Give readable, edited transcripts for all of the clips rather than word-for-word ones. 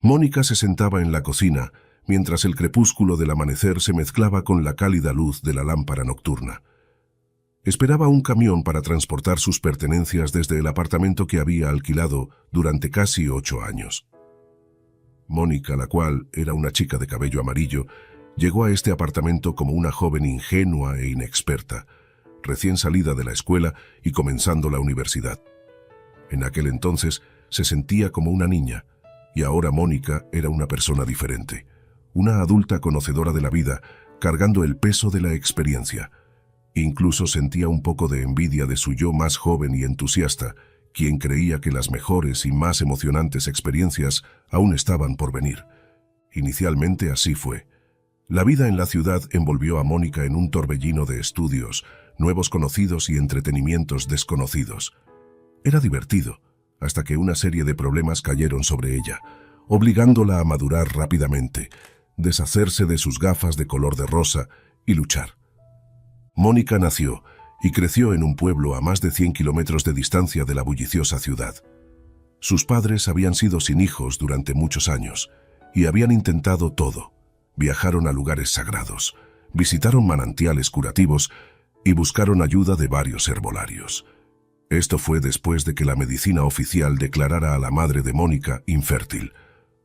Mónica se sentaba en la cocina, mientras el crepúsculo del amanecer se mezclaba con la cálida luz de la lámpara nocturna. Esperaba un camión para transportar sus pertenencias desde el apartamento que había alquilado durante casi 8 años. Mónica, la cual era una chica de cabello amarillo, llegó a este apartamento como una joven ingenua e inexperta, recién salida de la escuela y comenzando la universidad. En aquel entonces se sentía como una niña, y ahora Mónica era una persona diferente, una adulta conocedora de la vida, cargando el peso de la experiencia. Incluso sentía un poco de envidia de su yo más joven y entusiasta, quien creía que las mejores y más emocionantes experiencias aún estaban por venir. Inicialmente así fue. La vida en la ciudad envolvió a Mónica en un torbellino de estudios, nuevos conocidos y entretenimientos desconocidos. Era divertido, hasta que una serie de problemas cayeron sobre ella, obligándola a madurar rápidamente, deshacerse de sus gafas de color de rosa y luchar. Mónica nació y creció en un pueblo a más de 100 kilómetros de distancia de la bulliciosa ciudad. Sus padres habían sido sin hijos durante muchos años y habían intentado todo. Viajaron a lugares sagrados, visitaron manantiales curativos y buscaron ayuda de varios herbolarios. Esto fue después de que la medicina oficial declarara a la madre de Mónica infértil.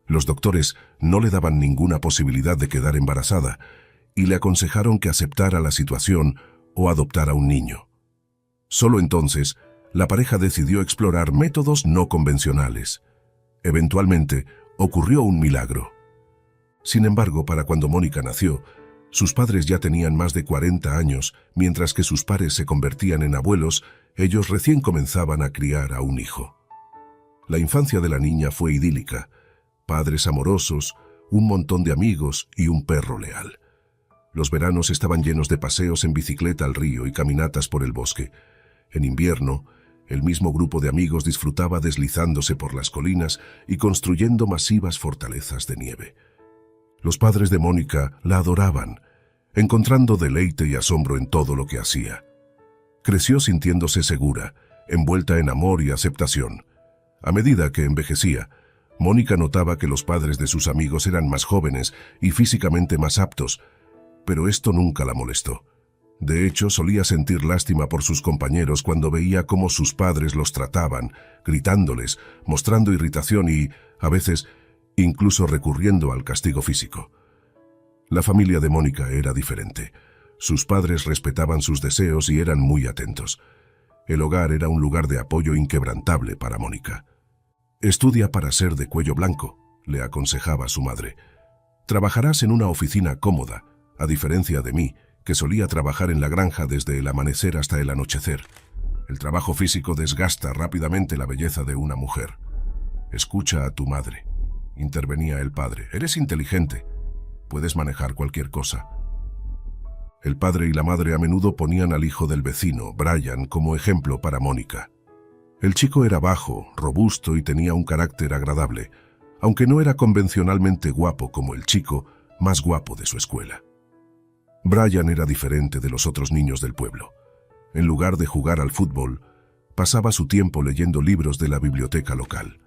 Los doctores no le daban ninguna posibilidad de quedar embarazada y le aconsejaron que aceptara la situación o adoptara un niño. Solo entonces, la pareja decidió explorar métodos no convencionales. Eventualmente, ocurrió un milagro. Sin embargo, para cuando Mónica nació, sus padres ya tenían más de 40 años, mientras que sus pares se convertían en abuelos, ellos recién comenzaban a criar a un hijo. La infancia de la niña fue idílica, padres amorosos, un montón de amigos y un perro leal. Los veranos estaban llenos de paseos en bicicleta al río y caminatas por el bosque. En invierno, el mismo grupo de amigos disfrutaba deslizándose por las colinas y construyendo masivas fortalezas de nieve. Los padres de Mónica la adoraban, encontrando deleite y asombro en todo lo que hacía. Creció sintiéndose segura, envuelta en amor y aceptación. A medida que envejecía, Mónica notaba que los padres de sus amigos eran más jóvenes y físicamente más aptos, pero esto nunca la molestó. De hecho, solía sentir lástima por sus compañeros cuando veía cómo sus padres los trataban, gritándoles, mostrando irritación y, a veces, incluso recurriendo al castigo físico. La familia de Mónica era diferente. Sus padres respetaban sus deseos y eran muy atentos. El hogar era un lugar de apoyo inquebrantable para Mónica. «Estudia para ser de cuello blanco», le aconsejaba su madre. «Trabajarás en una oficina cómoda, a diferencia de mí, que solía trabajar en la granja desde el amanecer hasta el anochecer. El trabajo físico desgasta rápidamente la belleza de una mujer». «Escucha a tu madre», intervenía el padre. «Eres inteligente. Puedes manejar cualquier cosa». El padre y la madre a menudo ponían al hijo del vecino, Brian, como ejemplo para Mónica. El chico era bajo, robusto y tenía un carácter agradable, aunque no era convencionalmente guapo como el chico más guapo de su escuela. Brian era diferente de los otros niños del pueblo. En lugar de jugar al fútbol, pasaba su tiempo leyendo libros de la biblioteca local.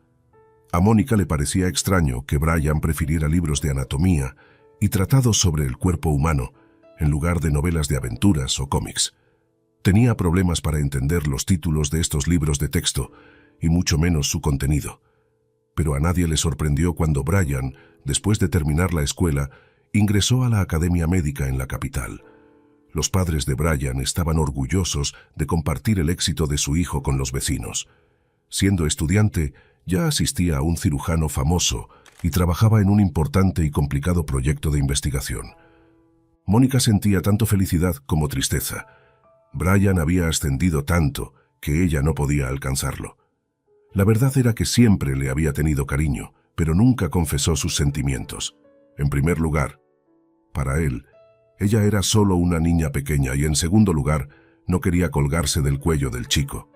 A Mónica le parecía extraño que Brian prefiriera libros de anatomía y tratados sobre el cuerpo humano, en lugar de novelas de aventuras o cómics. Tenía problemas para entender los títulos de estos libros de texto, y mucho menos su contenido. Pero a nadie le sorprendió cuando Brian, después de terminar la escuela, ingresó a la academia médica en la capital. Los padres de Brian estaban orgullosos de compartir el éxito de su hijo con los vecinos. Siendo estudiante, ya asistía a un cirujano famoso y trabajaba en un importante y complicado proyecto de investigación. Mónica sentía tanto felicidad como tristeza. Brian había ascendido tanto que ella no podía alcanzarlo. La verdad era que siempre le había tenido cariño, pero nunca confesó sus sentimientos. En primer lugar, para él, ella era solo una niña pequeña y en segundo lugar, no quería colgarse del cuello del chico.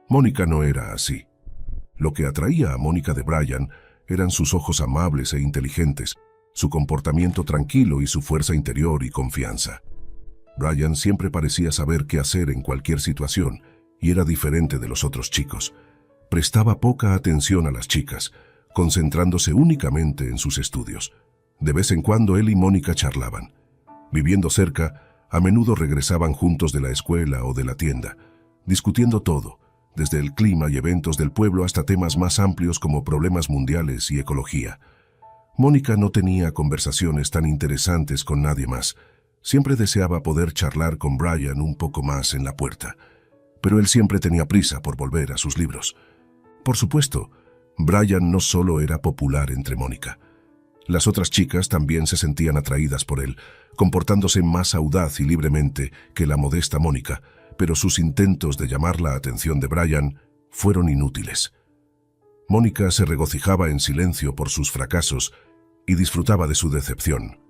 Mónica no era así. Lo que atraía a Mónica de Brian eran sus ojos amables e inteligentes, su comportamiento tranquilo y su fuerza interior y confianza. Brian siempre parecía saber qué hacer en cualquier situación y era diferente de los otros chicos. Prestaba poca atención a las chicas, concentrándose únicamente en sus estudios. De vez en cuando él y Mónica charlaban. Viviendo cerca, a menudo regresaban juntos de la escuela o de la tienda, discutiendo todo, desde el clima y eventos del pueblo hasta temas más amplios como problemas mundiales y ecología. Mónica no tenía conversaciones tan interesantes con nadie más. Siempre deseaba poder charlar con Brian un poco más en la puerta, pero él siempre tenía prisa por volver a sus libros. Por supuesto, Brian no solo era popular entre Mónica. Las otras chicas también se sentían atraídas por él, comportándose más audaz y libremente que la modesta Mónica, pero sus intentos de llamar la atención de Brian fueron inútiles. Mónica se regocijaba en silencio por sus fracasos y disfrutaba de su decepción.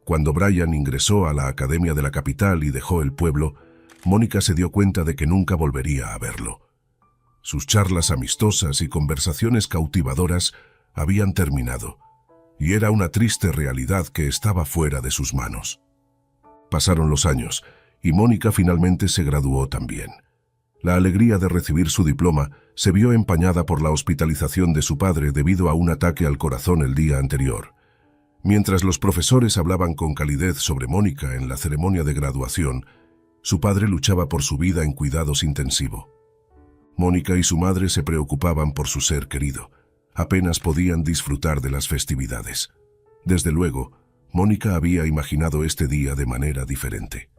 Cuando Brian ingresó a la academia de la capital y dejó el pueblo, Mónica se dio cuenta de que nunca volvería a verlo. Sus charlas amistosas y conversaciones cautivadoras habían terminado, y era una triste realidad que estaba fuera de sus manos. Pasaron los años, y Mónica finalmente se graduó también. La alegría de recibir su diploma se vio empañada por la hospitalización de su padre debido a un ataque al corazón el día anterior. Mientras los profesores hablaban con calidez sobre Mónica en la ceremonia de graduación, su padre luchaba por su vida en cuidados intensivos. Mónica y su madre se preocupaban por su ser querido. Apenas podían disfrutar de las festividades. Desde luego, Mónica había imaginado este día de manera diferente.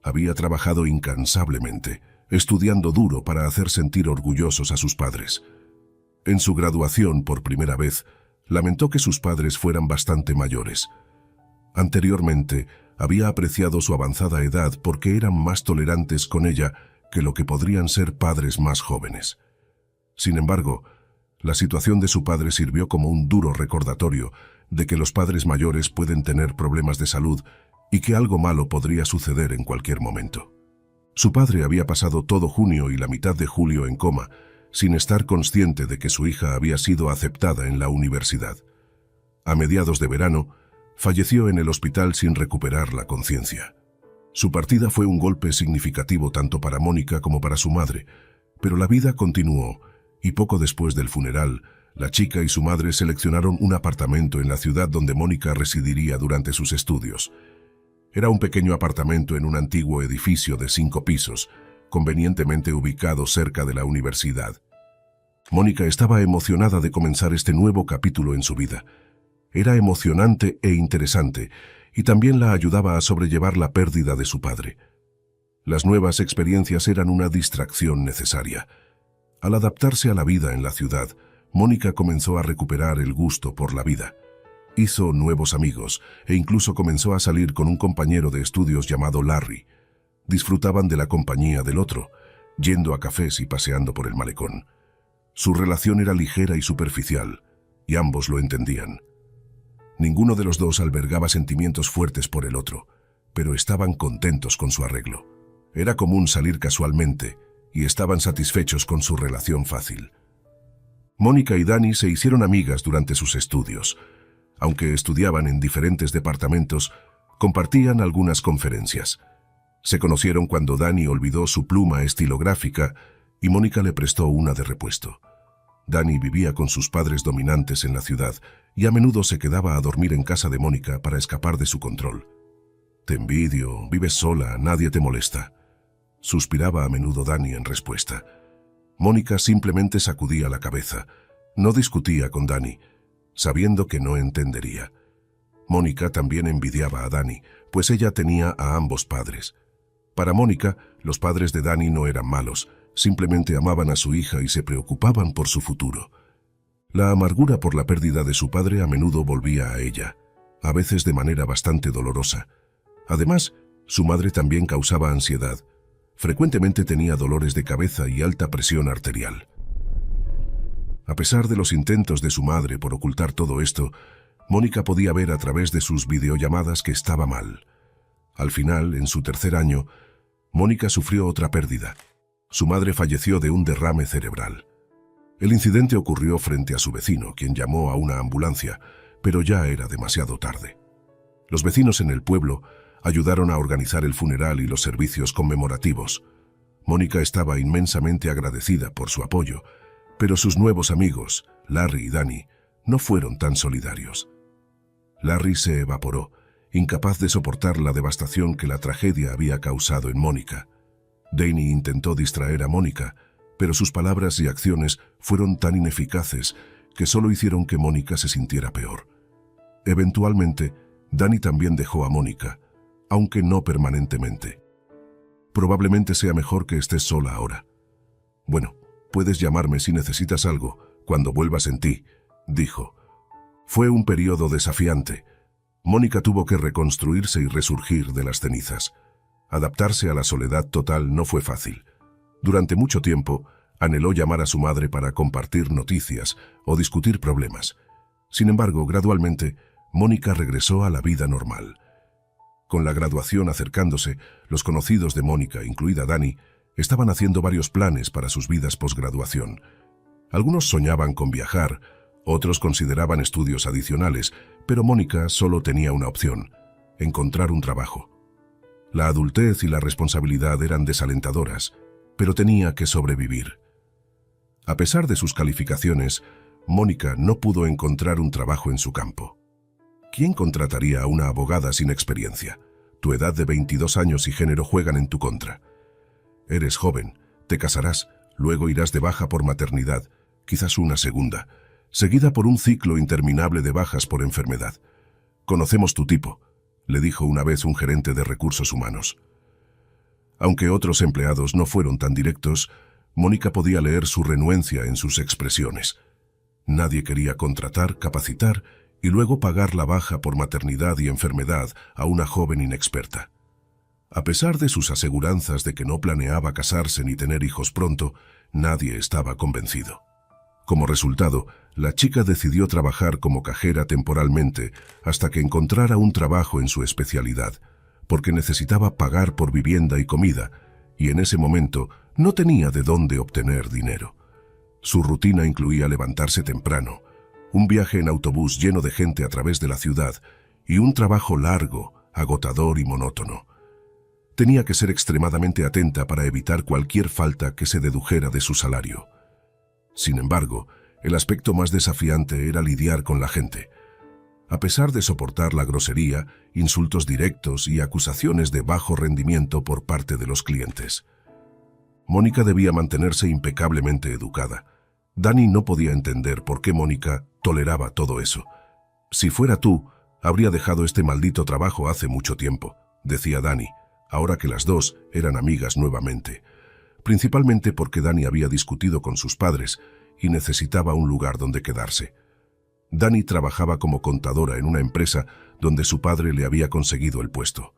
Había trabajado incansablemente, estudiando duro para hacer sentir orgullosos a sus padres. En su graduación, por primera vez, lamentó que sus padres fueran bastante mayores. Anteriormente, había apreciado su avanzada edad porque eran más tolerantes con ella que lo que podrían ser padres más jóvenes. Sin embargo, la situación de su padre sirvió como un duro recordatorio de que los padres mayores pueden tener problemas de salud y que algo malo podría suceder en cualquier momento. Su padre había pasado todo junio y la mitad de julio en coma, sin estar consciente de que su hija había sido aceptada en la universidad. A mediados de verano, falleció en el hospital sin recuperar la conciencia. Su partida fue un golpe significativo tanto para Mónica como para su madre, pero la vida continuó, y poco después del funeral, la chica y su madre seleccionaron un apartamento en la ciudad donde Mónica residiría durante sus estudios. Era un pequeño apartamento en un antiguo edificio de 5 pisos, convenientemente ubicado cerca de la universidad. Mónica estaba emocionada de comenzar este nuevo capítulo en su vida. Era emocionante e interesante, y también la ayudaba a sobrellevar la pérdida de su padre. Las nuevas experiencias eran una distracción necesaria. Al adaptarse a la vida en la ciudad, Mónica comenzó a recuperar el gusto por la vida. Hizo nuevos amigos e incluso comenzó a salir con un compañero de estudios llamado Larry. Disfrutaban de la compañía del otro, yendo a cafés y paseando por el malecón. Su relación era ligera y superficial, y ambos lo entendían. Ninguno de los dos albergaba sentimientos fuertes por el otro, pero estaban contentos con su arreglo. Era común salir casualmente, y estaban satisfechos con su relación fácil. Mónica y Dani se hicieron amigas durante sus estudios. Aunque estudiaban en diferentes departamentos, compartían algunas conferencias. Se conocieron cuando Dani olvidó su pluma estilográfica y Mónica le prestó una de repuesto. Dani vivía con sus padres dominantes en la ciudad y a menudo se quedaba a dormir en casa de Mónica para escapar de su control. «Te envidio, vives sola, nadie te molesta», suspiraba a menudo Dani en respuesta. Mónica simplemente sacudía la cabeza. No discutía con Dani, sabiendo que no entendería. Mónica también envidiaba a Dani, pues ella tenía a ambos padres. Para Mónica, los padres de Dani no eran malos, simplemente amaban a su hija y se preocupaban por su futuro. La amargura por la pérdida de su padre a menudo volvía a ella, a veces de manera bastante dolorosa. Además, su madre también causaba ansiedad. Frecuentemente tenía dolores de cabeza y alta presión arterial. A pesar de los intentos de su madre por ocultar todo esto, Mónica podía ver a través de sus videollamadas que estaba mal. Al final, en su tercer año, Mónica sufrió otra pérdida. Su madre falleció de un derrame cerebral. El incidente ocurrió frente a su vecino, quien llamó a una ambulancia, pero ya era demasiado tarde. Los vecinos en el pueblo ayudaron a organizar el funeral y los servicios conmemorativos. Mónica estaba inmensamente agradecida por su apoyo, pero sus nuevos amigos, Larry y Dani, no fueron tan solidarios. Larry se evaporó, incapaz de soportar la devastación que la tragedia había causado en Mónica. Danny intentó distraer a Mónica, pero sus palabras y acciones fueron tan ineficaces que solo hicieron que Mónica se sintiera peor. Eventualmente, Danny también dejó a Mónica, aunque no permanentemente. Probablemente sea mejor que estés sola ahora. Bueno, puedes llamarme si necesitas algo, cuando vuelvas en ti, dijo. Fue un periodo desafiante. Mónica tuvo que reconstruirse y resurgir de las cenizas. Adaptarse a la soledad total no fue fácil. Durante mucho tiempo, anheló llamar a su madre para compartir noticias o discutir problemas. Sin embargo, gradualmente, Mónica regresó a la vida normal. Con la graduación acercándose, los conocidos de Mónica, incluida Danny, estaban haciendo varios planes para sus vidas posgraduación. Algunos soñaban con viajar, otros consideraban estudios adicionales, pero Mónica solo tenía una opción: encontrar un trabajo. La adultez y la responsabilidad eran desalentadoras, pero tenía que sobrevivir. A pesar de sus calificaciones, Mónica no pudo encontrar un trabajo en su campo. ¿Quién contrataría a una abogada sin experiencia? Tu edad de 22 años y género juegan en tu contra. Eres joven, te casarás, luego irás de baja por maternidad, quizás una segunda, seguida por un ciclo interminable de bajas por enfermedad. Conocemos tu tipo, le dijo una vez un gerente de recursos humanos. Aunque otros empleados no fueron tan directos, Mónica podía leer su renuencia en sus expresiones. Nadie quería contratar, capacitar y luego pagar la baja por maternidad y enfermedad a una joven inexperta. A pesar de sus aseguranzas de que no planeaba casarse ni tener hijos pronto, nadie estaba convencido. Como resultado, la chica decidió trabajar como cajera temporalmente hasta que encontrara un trabajo en su especialidad, porque necesitaba pagar por vivienda y comida, y en ese momento no tenía de dónde obtener dinero. Su rutina incluía levantarse temprano, un viaje en autobús lleno de gente a través de la ciudad y un trabajo largo, agotador y monótono. Tenía que ser extremadamente atenta para evitar cualquier falta que se dedujera de su salario. Sin embargo, el aspecto más desafiante era lidiar con la gente. A pesar de soportar la grosería, insultos directos y acusaciones de bajo rendimiento por parte de los clientes, Mónica debía mantenerse impecablemente educada. Danny no podía entender por qué Mónica toleraba todo eso. Si fuera tú, habría dejado este maldito trabajo hace mucho tiempo, decía Danny, ahora que las dos eran amigas nuevamente. Principalmente porque Danny había discutido con sus padres y necesitaba un lugar donde quedarse. Danny trabajaba como contadora en una empresa donde su padre le había conseguido el puesto.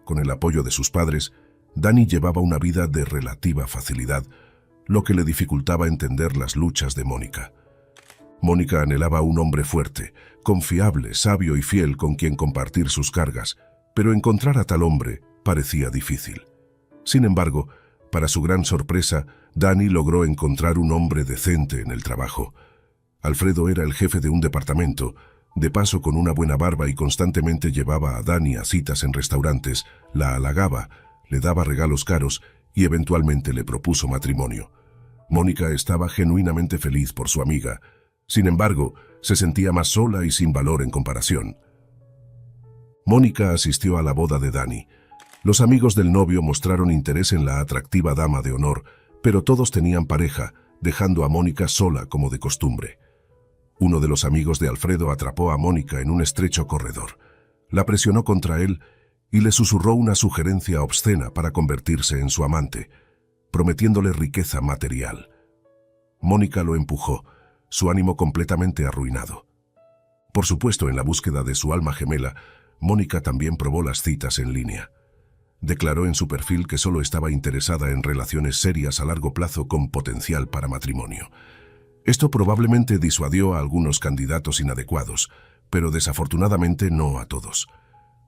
Con el apoyo de sus padres, Danny llevaba una vida de relativa facilidad, lo que le dificultaba entender las luchas de Mónica. Mónica anhelaba un hombre fuerte, confiable, sabio y fiel con quien compartir sus cargas, pero encontrar a tal hombre parecía difícil. Sin embargo, para su gran sorpresa, Danny logró encontrar un hombre decente en el trabajo. Alfredo era el jefe de un departamento, de paso con una buena barba, y constantemente llevaba a Danny a citas en restaurantes, la halagaba, le daba regalos caros y eventualmente le propuso matrimonio. Mónica estaba genuinamente feliz por su amiga. Sin embargo, se sentía más sola y sin valor en comparación. Mónica asistió a la boda de Danny. Los amigos del novio mostraron interés en la atractiva dama de honor, pero todos tenían pareja, dejando a Mónica sola como de costumbre. Uno de los amigos de Alfredo atrapó a Mónica en un estrecho corredor. La presionó contra él y le susurró una sugerencia obscena para convertirse en su amante, prometiéndole riqueza material. Mónica lo empujó, su ánimo completamente arruinado. Por supuesto, en la búsqueda de su alma gemela, Mónica también probó las citas en línea. Declaró en su perfil que solo estaba interesada en relaciones serias a largo plazo con potencial para matrimonio. Esto probablemente disuadió a algunos candidatos inadecuados, pero desafortunadamente no a todos.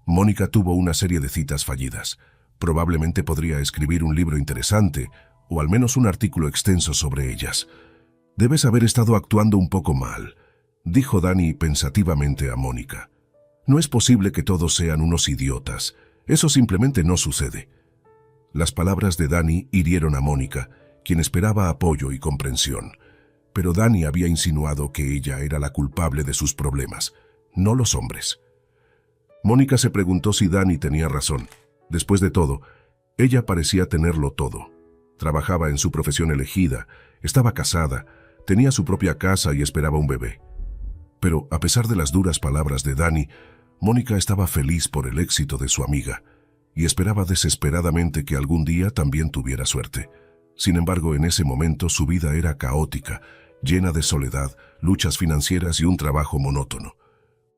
Mónica tuvo una serie de citas fallidas. Probablemente podría escribir un libro interesante, o al menos un artículo extenso sobre ellas. Debes haber estado actuando un poco mal, dijo Danny pensativamente a Mónica. No es posible que todos sean unos idiotas. Eso simplemente no sucede. Las palabras de Danny hirieron a Mónica, quien esperaba apoyo y comprensión. pero Dani había insinuado que ella era la culpable de sus problemas, no los hombres. Mónica se preguntó si Dani tenía razón. Después de todo, ella parecía tenerlo todo. Trabajaba en su profesión elegida, estaba casada, tenía su propia casa y esperaba un bebé. Pero, a pesar de las duras palabras de Dani, Mónica estaba feliz por el éxito de su amiga y esperaba desesperadamente que algún día también tuviera suerte. Sin embargo, en ese momento su vida era caótica, llena de soledad, luchas financieras y un trabajo monótono.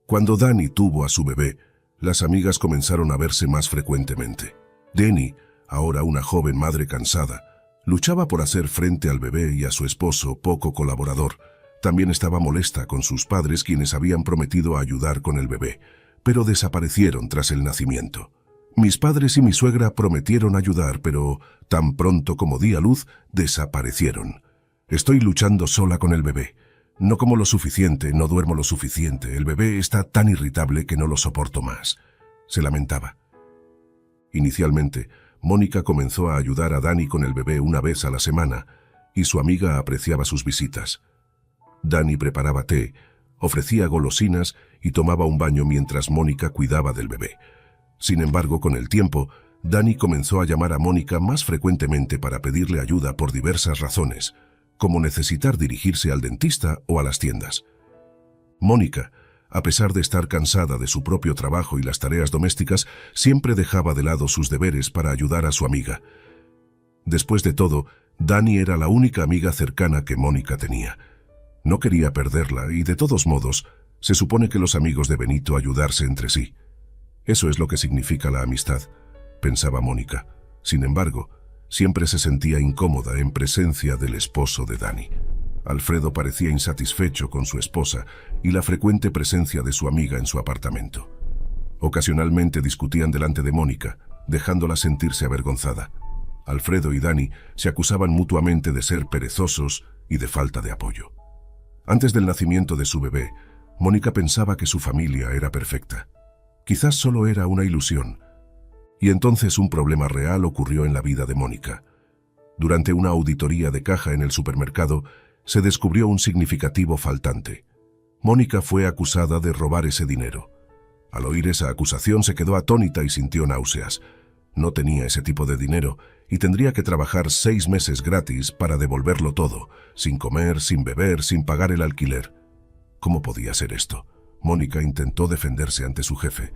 Cuando Dani tuvo a su bebé, las amigas comenzaron a verse más frecuentemente. Dani, ahora una joven madre cansada, luchaba por hacer frente al bebé y a su esposo poco colaborador. También estaba molesta con sus padres, quienes habían prometido ayudar con el bebé, pero desaparecieron tras el nacimiento. Mis padres y mi suegra prometieron ayudar, pero tan pronto como di a luz, desaparecieron. Estoy luchando sola con el bebé. No como lo suficiente, no duermo lo suficiente. El bebé está tan irritable que no lo soporto más. Se lamentaba. Inicialmente, Mónica comenzó a ayudar a Dani con el bebé una vez a la semana, y su amiga apreciaba sus visitas. Dani preparaba té, ofrecía golosinas y tomaba un baño mientras Mónica cuidaba del bebé. Sin embargo, con el tiempo, Dani comenzó a llamar a Mónica más frecuentemente para pedirle ayuda por diversas razones, como necesitar dirigirse al dentista o a las tiendas. Mónica, a pesar de estar cansada de su propio trabajo y las tareas domésticas, siempre dejaba de lado sus deberes para ayudar a su amiga. Después de todo, Dani era la única amiga cercana que Mónica tenía. No quería perderla y, de todos modos, se supone que los amigos deben ayudarse entre sí. Eso es lo que significa la amistad, pensaba Mónica. Sin embargo, siempre se sentía incómoda en presencia del esposo de Dani. Alfredo parecía insatisfecho con su esposa y la frecuente presencia de su amiga en su apartamento. Ocasionalmente discutían delante de Mónica, dejándola sentirse avergonzada. Alfredo y Dani se acusaban mutuamente de ser perezosos y de falta de apoyo. Antes del nacimiento de su bebé, Mónica pensaba que su familia era perfecta. Quizás solo era una ilusión. Y entonces un problema real ocurrió en la vida de Mónica. Durante una auditoría de caja en el supermercado, se descubrió un significativo faltante. Mónica fue acusada de robar ese dinero. Al oír esa acusación se quedó atónita y sintió náuseas. No tenía ese tipo de dinero y tendría que trabajar 6 meses gratis para devolverlo todo, sin comer, sin beber, sin pagar el alquiler. ¿Cómo podía ser esto? Mónica intentó defenderse ante su jefe.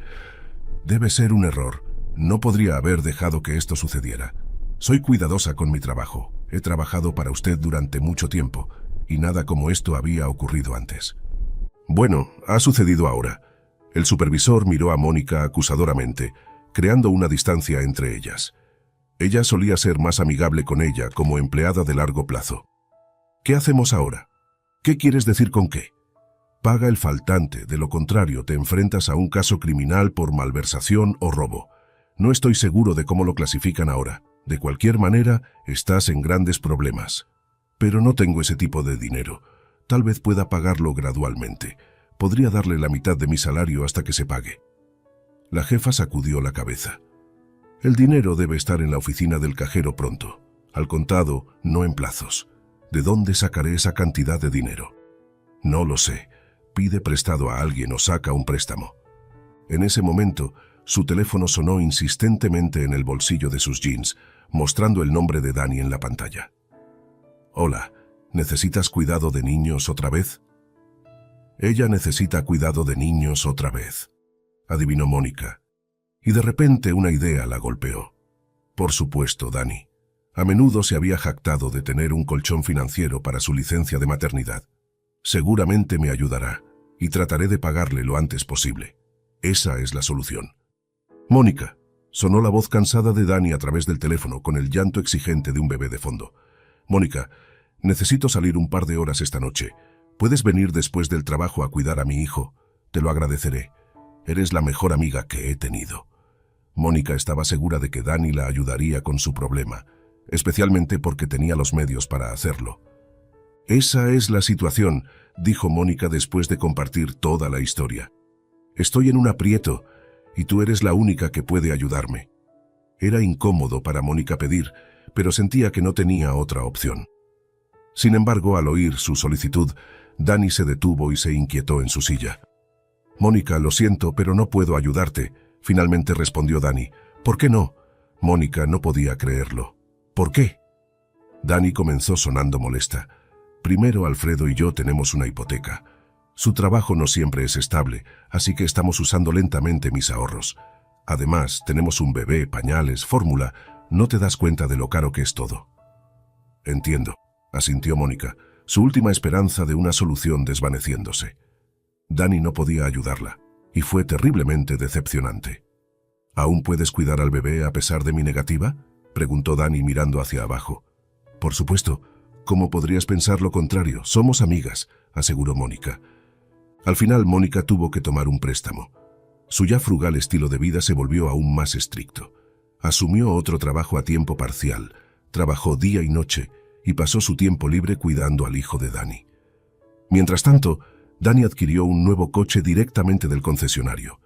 Debe ser un error. No podría haber dejado que esto sucediera. Soy cuidadosa con mi trabajo. He trabajado para usted durante mucho tiempo y nada como esto había ocurrido antes. Bueno, ha sucedido ahora. El supervisor miró a Mónica acusadoramente, creando una distancia entre ellas. Ella solía ser más amigable con ella como empleada de largo plazo. ¿Qué hacemos ahora? ¿Qué quieres decir con qué? Paga el faltante, de lo contrario te enfrentas a un caso criminal por malversación o robo. No estoy seguro de cómo lo clasifican ahora. De cualquier manera, estás en grandes problemas. Pero no tengo ese tipo de dinero. Tal vez pueda pagarlo gradualmente. Podría darle la mitad de mi salario hasta que se pague. La jefa sacudió la cabeza. El dinero debe estar en la oficina del cajero pronto. Al contado, no en plazos. ¿De dónde sacaré esa cantidad de dinero? No lo sé. Pide prestado a alguien o saca un préstamo. En ese momento, su teléfono sonó insistentemente en el bolsillo de sus jeans, mostrando el nombre de Dani en la pantalla. Hola, ¿necesitas cuidado de niños otra vez? Ella necesita cuidado de niños otra vez, adivinó Mónica, y de repente una idea la golpeó. Por supuesto, Dani. A menudo se había jactado de tener un colchón financiero para su licencia de maternidad. Seguramente me ayudará, y trataré de pagarle lo antes posible. Esa es la solución. Mónica, sonó la voz cansada de Dani a través del teléfono con el llanto exigente de un bebé de fondo. Mónica, necesito salir un par de horas esta noche. ¿Puedes venir después del trabajo a cuidar a mi hijo? Te lo agradeceré. Eres la mejor amiga que he tenido. Mónica estaba segura de que Dani la ayudaría con su problema, especialmente porque tenía los medios para hacerlo. Esa es la situación, dijo Mónica después de compartir toda la historia. Estoy en un aprieto y tú eres la única que puede ayudarme. Era incómodo para Mónica pedir, pero sentía que no tenía otra opción. Sin embargo, al oír su solicitud, Dani se detuvo y se inquietó en su silla. «Mónica, lo siento, pero no puedo ayudarte», finalmente respondió Dani. «¿Por qué no?» Mónica no podía creerlo. «¿Por qué?» Dani comenzó sonando molesta. «Primero, Alfredo y yo tenemos una hipoteca. Su trabajo no siempre es estable, así que estamos usando lentamente mis ahorros. Además, tenemos un bebé, pañales, fórmula. No te das cuenta de lo caro que es todo». «Entiendo», asintió Mónica, su última esperanza de una solución desvaneciéndose. Dani no podía ayudarla, y fue terriblemente decepcionante. «¿Aún puedes cuidar al bebé a pesar de mi negativa?», preguntó Dani mirando hacia abajo. «Por supuesto. ¿Cómo podrías pensar lo contrario? Somos amigas», aseguró Mónica. Al final, Mónica tuvo que tomar un préstamo. Su ya frugal estilo de vida se volvió aún más estricto. Asumió otro trabajo a tiempo parcial, trabajó día y noche y pasó su tiempo libre cuidando al hijo de Dani. Mientras tanto, Dani adquirió un nuevo coche directamente del concesionario.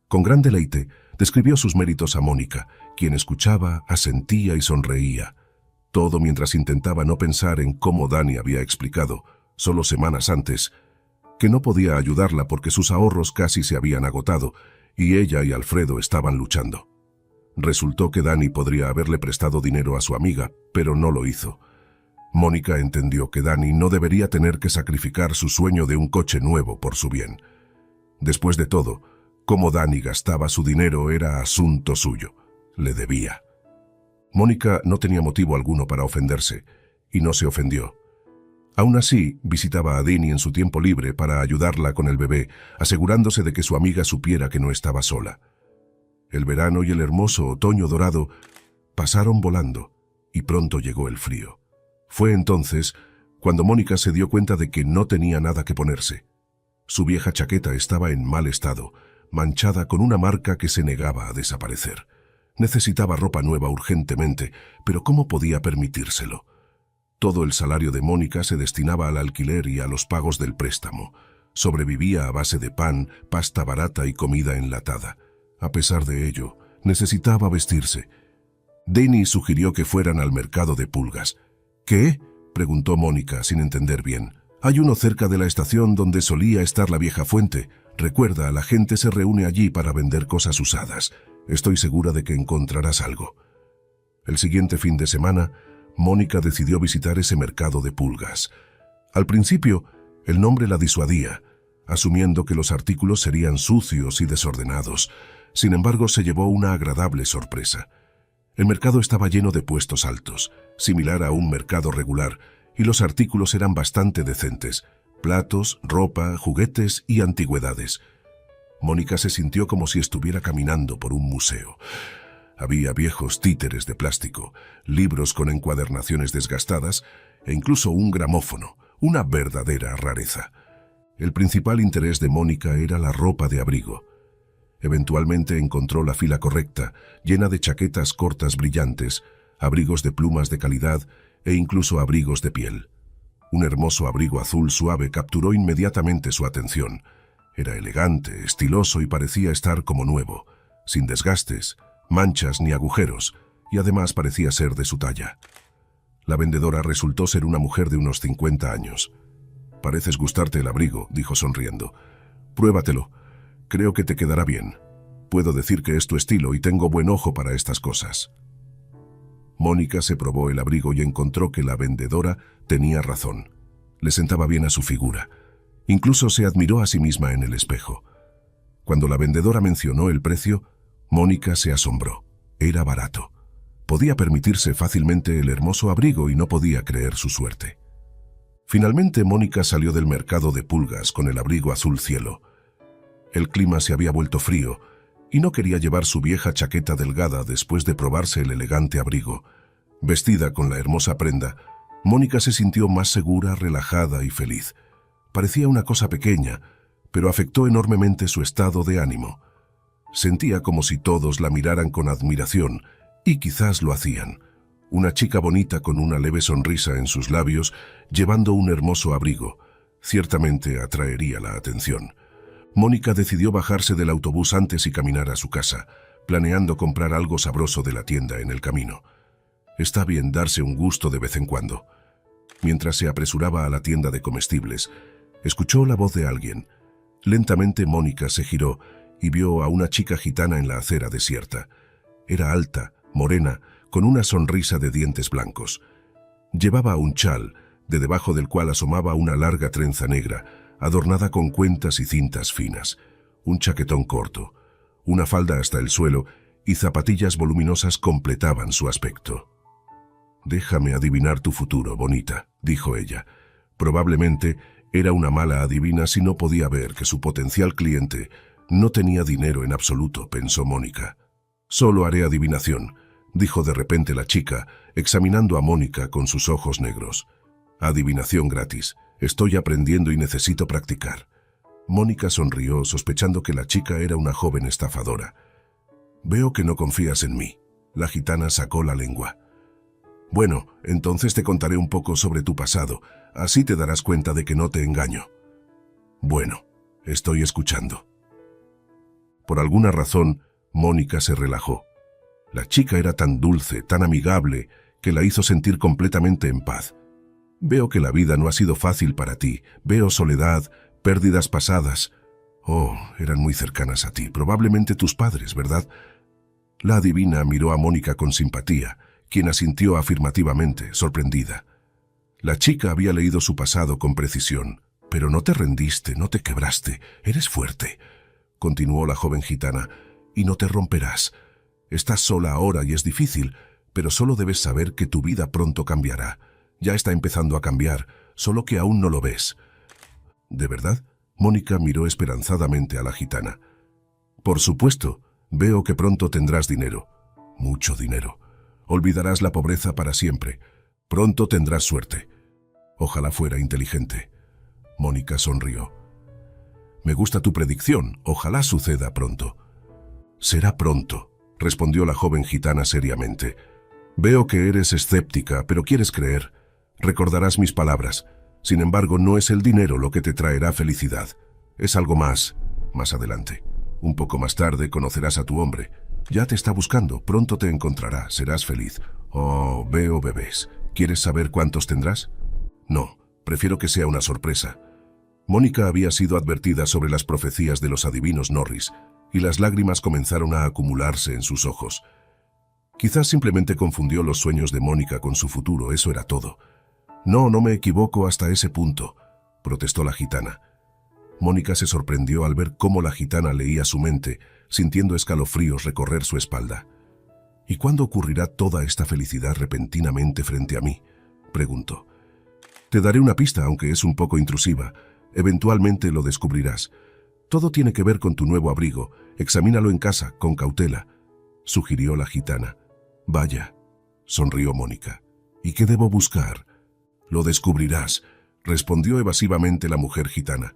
Con gran deleite, describió sus méritos a Mónica, quien escuchaba, asentía y sonreía. Todo mientras intentaba no pensar en cómo Dani había explicado, solo semanas antes, que no podía ayudarla porque sus ahorros casi se habían agotado y ella y Alfredo estaban luchando. Resultó que Dani podría haberle prestado dinero a su amiga, pero no lo hizo. Mónica entendió que Dani no debería tener que sacrificar su sueño de un coche nuevo por su bien. Después de todo, cómo Dani gastaba su dinero era asunto suyo. Le debía. Mónica no tenía motivo alguno para ofenderse, y no se ofendió. Aún así, visitaba a Dani en su tiempo libre para ayudarla con el bebé, asegurándose de que su amiga supiera que no estaba sola. El verano y el hermoso otoño dorado pasaron volando, y pronto llegó el frío. Fue entonces cuando Mónica se dio cuenta de que no tenía nada que ponerse. Su vieja chaqueta estaba en mal estado, manchada con una marca que se negaba a desaparecer. Necesitaba ropa nueva urgentemente, pero ¿cómo podía permitírselo? Todo el salario de Mónica se destinaba al alquiler y a los pagos del préstamo. Sobrevivía a base de pan, pasta barata y comida enlatada. A pesar de ello, necesitaba vestirse. Dani sugirió que fueran al mercado de pulgas. «¿Qué?», preguntó Mónica sin entender bien. «Hay uno cerca de la estación donde solía estar la vieja fuente. Recuerda, la gente se reúne allí para vender cosas usadas. Estoy segura de que encontrarás algo». El siguiente fin de semana, Mónica decidió visitar ese mercado de pulgas. Al principio, el nombre la disuadía, asumiendo que los artículos serían sucios y desordenados. Sin embargo, se llevó una agradable sorpresa. El mercado estaba lleno de puestos altos, similar a un mercado regular, y los artículos eran bastante decentes: platos, ropa, juguetes y antigüedades. Mónica se sintió como si estuviera caminando por un museo. Había viejos títeres de plástico, libros con encuadernaciones desgastadas e incluso un gramófono, una verdadera rareza. El principal interés de Mónica era la ropa de abrigo. Eventualmente encontró la fila correcta, llena de chaquetas cortas brillantes, abrigos de plumas de calidad e incluso abrigos de piel. Un hermoso abrigo azul suave capturó inmediatamente su atención. Era elegante, estiloso y parecía estar como nuevo, sin desgastes, manchas ni agujeros, y además parecía ser de su talla. La vendedora resultó ser una mujer de unos 50 años. «Pareces gustarte el abrigo», dijo sonriendo. «Pruébatelo. Creo que te quedará bien. Puedo decir que es tu estilo y tengo buen ojo para estas cosas». Mónica se probó el abrigo y encontró que la vendedora tenía razón. Le sentaba bien a su figura. Incluso se admiró a sí misma en el espejo. Cuando la vendedora mencionó el precio, Mónica se asombró. Era barato. Podía permitirse fácilmente el hermoso abrigo y no podía creer su suerte. Finalmente, Mónica salió del mercado de pulgas con el abrigo azul cielo. El clima se había vuelto frío y no quería llevar su vieja chaqueta delgada después de probarse el elegante abrigo. Vestida con la hermosa prenda, Mónica se sintió más segura, relajada y feliz. Parecía una cosa pequeña, pero afectó enormemente su estado de ánimo. Sentía como si todos la miraran con admiración, y quizás lo hacían. Una chica bonita con una leve sonrisa en sus labios, llevando un hermoso abrigo, ciertamente atraería la atención. Mónica decidió bajarse del autobús antes y caminar a su casa, planeando comprar algo sabroso de la tienda en el camino. Está bien darse un gusto de vez en cuando. Mientras se apresuraba a la tienda de comestibles, escuchó la voz de alguien. Lentamente Mónica se giró y vio a una chica gitana en la acera desierta. Era alta, morena, con una sonrisa de dientes blancos. Llevaba un chal, de debajo del cual asomaba una larga trenza negra, adornada con cuentas y cintas finas, un chaquetón corto, una falda hasta el suelo y zapatillas voluminosas completaban su aspecto. «Déjame adivinar tu futuro, bonita», dijo ella. Probablemente era una mala adivina si no podía ver que su potencial cliente no tenía dinero en absoluto, pensó Mónica. «Solo haré adivinación», dijo de repente la chica, examinando a Mónica con sus ojos negros. «Adivinación gratis. Estoy aprendiendo y necesito practicar». Mónica sonrió, sospechando que la chica era una joven estafadora. «Veo que no confías en mí». La gitana sacó la lengua. «Bueno, entonces te contaré un poco sobre tu pasado. Así te darás cuenta de que no te engaño». «Bueno, estoy escuchando». Por alguna razón, Mónica se relajó. La chica era tan dulce, tan amigable, que la hizo sentir completamente en paz. «Veo que la vida no ha sido fácil para ti. Veo soledad, pérdidas pasadas. Oh, eran muy cercanas a ti, probablemente tus padres, ¿verdad?» La adivina miró a Mónica con simpatía, quien asintió afirmativamente, sorprendida. La chica había leído su pasado con precisión. «Pero no te rendiste, no te quebraste, eres fuerte», continuó la joven gitana, «y no te romperás. Estás sola ahora y es difícil, pero solo debes saber que tu vida pronto cambiará. Ya está empezando a cambiar, solo que aún no lo ves». «¿De verdad?» Mónica miró esperanzadamente a la gitana. «Por supuesto, veo que pronto tendrás dinero. Mucho dinero. Olvidarás la pobreza para siempre. Pronto tendrás suerte. Ojalá fuera inteligente». Mónica sonrió. «Me gusta tu predicción. Ojalá suceda pronto». «Será pronto», respondió la joven gitana seriamente. «Veo que eres escéptica, pero quieres creer. Recordarás mis palabras. Sin embargo, no es el dinero lo que te traerá felicidad. Es algo más adelante. Un poco más tarde conocerás a tu hombre. Ya te está buscando, pronto te encontrará, serás feliz. Oh, veo bebés. ¿Quieres saber cuántos tendrás?» «No, prefiero que sea una sorpresa». Mónica había sido advertida sobre las profecías de los adivinos Norris, y las lágrimas comenzaron a acumularse en sus ojos. Quizás simplemente confundió los sueños de Mónica con su futuro, eso era todo. «No, no me equivoco hasta ese punto», protestó la gitana. Mónica se sorprendió al ver cómo la gitana leía su mente, sintiendo escalofríos recorrer su espalda. «¿Y cuándo ocurrirá toda esta felicidad repentinamente frente a mí?», preguntó. «Te daré una pista, aunque es un poco intrusiva. Eventualmente lo descubrirás. Todo tiene que ver con tu nuevo abrigo. Examínalo en casa, con cautela», sugirió la gitana. «Vaya», sonrió Mónica. «¿Y qué debo buscar?» «Lo descubrirás», respondió evasivamente la mujer gitana.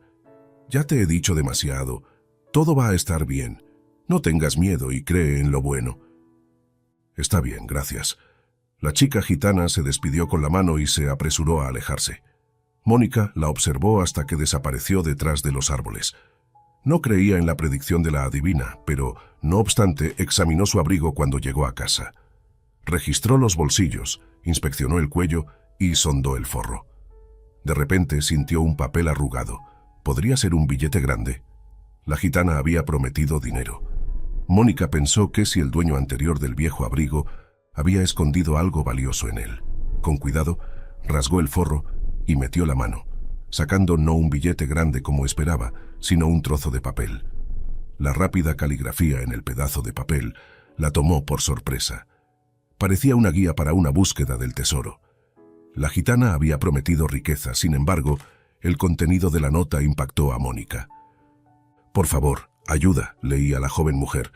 «Ya te he dicho demasiado. Todo va a estar bien. No tengas miedo y cree en lo bueno». «Está bien, gracias». La chica gitana se despidió con la mano y se apresuró a alejarse. Mónica la observó hasta que desapareció detrás de los árboles. No creía en la predicción de la adivina, pero, no obstante, examinó su abrigo cuando llegó a casa. Registró los bolsillos, inspeccionó el cuello y sondó el forro. De repente sintió un papel arrugado. ¿Podría ser un billete grande? La gitana había prometido dinero. Mónica pensó que si el dueño anterior del viejo abrigo había escondido algo valioso en él. Con cuidado, rasgó el forro y metió la mano, sacando no un billete grande como esperaba, sino un trozo de papel. La rápida caligrafía en el pedazo de papel la tomó por sorpresa. Parecía una guía para una búsqueda del tesoro. La gitana había prometido riqueza, sin embargo, el contenido de la nota impactó a Mónica. «Por favor, ayuda», leía la joven mujer.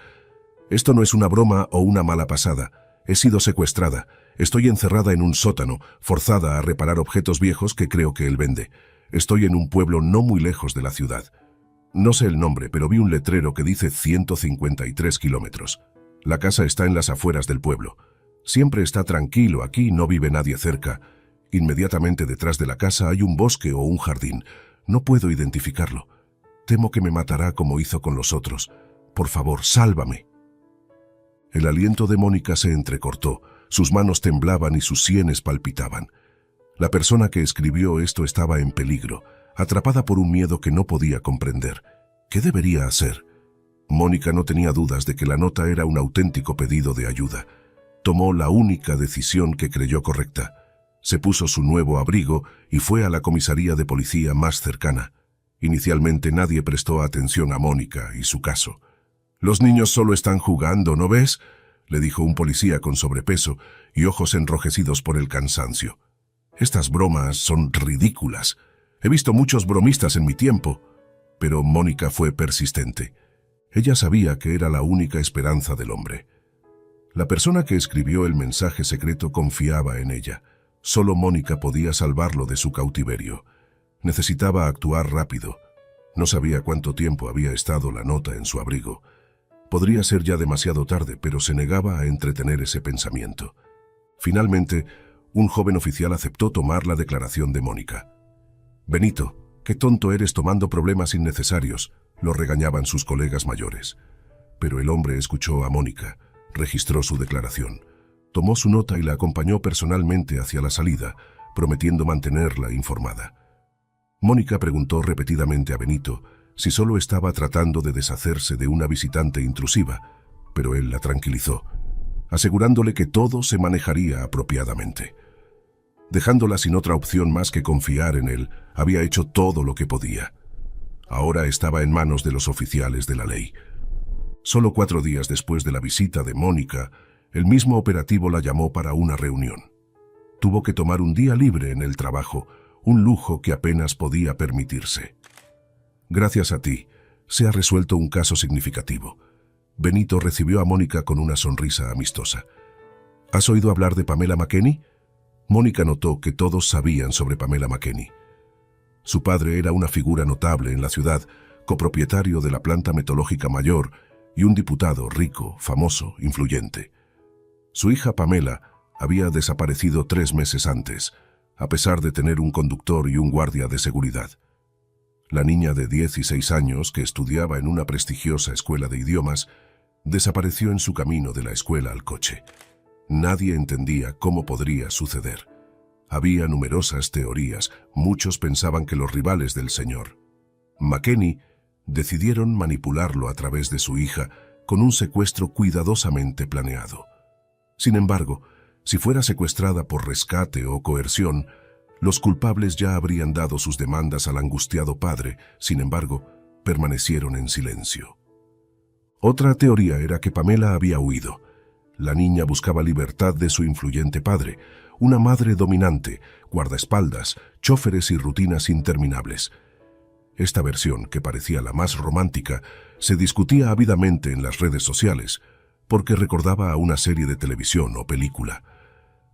«Esto no es una broma o una mala pasada. He sido secuestrada. Estoy encerrada en un sótano, forzada a reparar objetos viejos que creo que él vende. Estoy en un pueblo no muy lejos de la ciudad. No sé el nombre, pero vi un letrero que dice 153 kilómetros. La casa está en las afueras del pueblo. Siempre está tranquilo, aquí no vive nadie cerca. Inmediatamente detrás de la casa hay un bosque o un jardín. No puedo identificarlo. Temo que me matará como hizo con los otros. Por favor, sálvame». El aliento de Mónica se entrecortó. Sus manos temblaban y sus sienes palpitaban. La persona que escribió esto estaba en peligro, atrapada por un miedo que no podía comprender. ¿Qué debería hacer? Mónica no tenía dudas de que la nota era un auténtico pedido de ayuda. Tomó la única decisión que creyó correcta. Se puso su nuevo abrigo y fue a la comisaría de policía más cercana. Inicialmente nadie prestó atención a Mónica y su caso. «Los niños solo están jugando, ¿no ves?», le dijo un policía con sobrepeso y ojos enrojecidos por el cansancio. «Estas bromas son ridículas. He visto muchos bromistas en mi tiempo». Pero Mónica fue persistente. Ella sabía que era la única esperanza del hombre. La persona que escribió el mensaje secreto confiaba en ella. Solo Mónica podía salvarlo de su cautiverio. Necesitaba actuar rápido. No sabía cuánto tiempo había estado la nota en su abrigo. Podría ser ya demasiado tarde, pero se negaba a entretener ese pensamiento. Finalmente, un joven oficial aceptó tomar la declaración de Mónica. «Benito, qué tonto eres tomando problemas innecesarios», lo regañaban sus colegas mayores. Pero el hombre escuchó a Mónica, registró su declaración, tomó su nota y la acompañó personalmente hacia la salida, prometiendo mantenerla informada. Mónica preguntó repetidamente a Benito si solo estaba tratando de deshacerse de una visitante intrusiva, pero él la tranquilizó, asegurándole que todo se manejaría apropiadamente. Dejándola sin otra opción más que confiar en él, había hecho todo lo que podía. Ahora estaba en manos de los oficiales de la ley. Solo 4 días después de la visita de Mónica, el mismo operativo la llamó para una reunión. Tuvo que tomar un día libre en el trabajo, un lujo que apenas podía permitirse. «Gracias a ti, se ha resuelto un caso significativo». Benito recibió a Mónica con una sonrisa amistosa. «¿Has oído hablar de Pamela McKenney?». Mónica notó que todos sabían sobre Pamela McKenney. Su padre era una figura notable en la ciudad, copropietario de la planta metalúrgica mayor y un diputado rico, famoso, influyente. Su hija Pamela había desaparecido 3 meses antes, a pesar de tener un conductor y un guardia de seguridad. La niña de 16 años, que estudiaba en una prestigiosa escuela de idiomas, desapareció en su camino de la escuela al coche. Nadie entendía cómo podría suceder. Había numerosas teorías, muchos pensaban que los rivales del señor McKenney decidieron manipularlo a través de su hija con un secuestro cuidadosamente planeado. Sin embargo, si fuera secuestrada por rescate o coerción, los culpables ya habrían dado sus demandas al angustiado padre. Sin embargo, permanecieron en silencio. Otra teoría era que Pamela había huido. La niña buscaba libertad de su influyente padre, una madre dominante, guardaespaldas, choferes y rutinas interminables. Esta versión, que parecía la más romántica, se discutía ávidamente en las redes sociales, porque recordaba a una serie de televisión o película.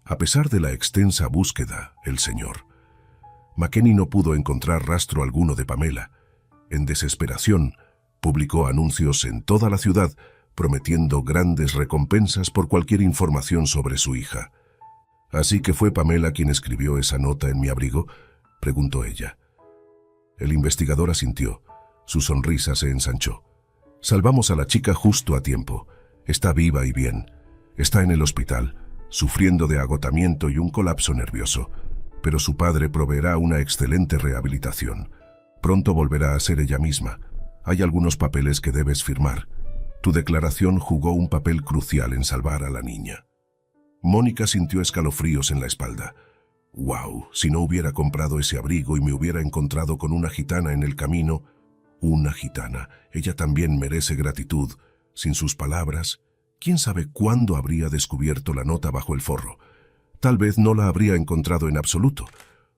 A pesar de la extensa búsqueda, el señor McKenney no pudo encontrar rastro alguno de Pamela. En desesperación, publicó anuncios en toda la ciudad, prometiendo grandes recompensas por cualquier información sobre su hija. «¿Así que fue Pamela quien escribió esa nota en mi abrigo?», preguntó ella. El investigador asintió. Su sonrisa se ensanchó. «Salvamos a la chica justo a tiempo. Está viva y bien. Está en el hospital, sufriendo de agotamiento y un colapso nervioso. Pero su padre proveerá una excelente rehabilitación. Pronto volverá a ser ella misma. Hay algunos papeles que debes firmar. Tu declaración jugó un papel crucial en salvar a la niña». Mónica sintió escalofríos en la espalda. «¡Wow! Si no hubiera comprado ese abrigo y me hubiera encontrado con una gitana en el camino». Una gitana. Ella también merece gratitud. Sin sus palabras, ¿quién sabe cuándo habría descubierto la nota bajo el forro? Tal vez no la habría encontrado en absoluto,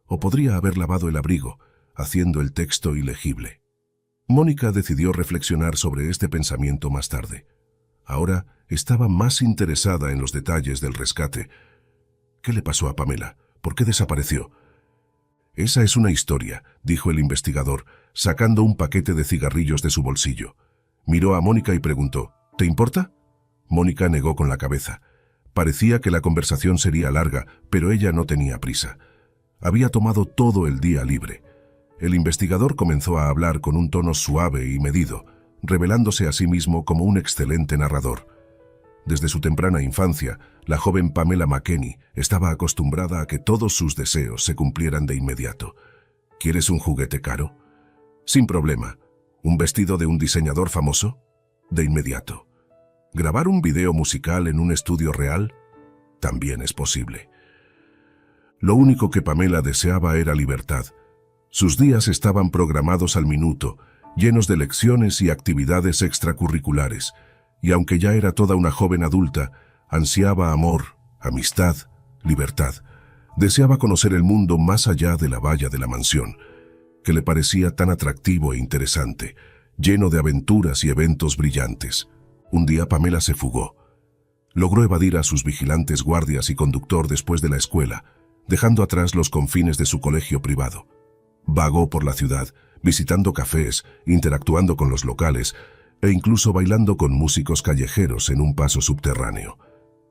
o podría haber lavado el abrigo, haciendo el texto ilegible. Mónica decidió reflexionar sobre este pensamiento más tarde. Ahora estaba más interesada en los detalles del rescate. ¿Qué le pasó a Pamela? ¿Por qué desapareció? «Esa es una historia», dijo el investigador, sacando un paquete de cigarrillos de su bolsillo. Miró a Mónica y preguntó, «¿Te importa?». Mónica negó con la cabeza. Parecía que la conversación sería larga, pero ella no tenía prisa. Había tomado todo el día libre. El investigador comenzó a hablar con un tono suave y medido, revelándose a sí mismo como un excelente narrador. Desde su temprana infancia, la joven Pamela McKenney estaba acostumbrada a que todos sus deseos se cumplieran de inmediato. ¿Quieres un juguete caro? Sin problema. ¿Un vestido de un diseñador famoso? De inmediato. ¿Grabar un video musical en un estudio real? También es posible. Lo único que Pamela deseaba era libertad. Sus días estaban programados al minuto, llenos de lecciones y actividades extracurriculares, y aunque ya era toda una joven adulta, ansiaba amor, amistad, libertad. Deseaba conocer el mundo más allá de la valla de la mansión, que le parecía tan atractivo e interesante, lleno de aventuras y eventos brillantes. Un día Pamela se fugó. Logró evadir a sus vigilantes guardias y conductor después de la escuela, dejando atrás los confines de su colegio privado. Vagó por la ciudad, visitando cafés, interactuando con los locales e incluso bailando con músicos callejeros en un paso subterráneo.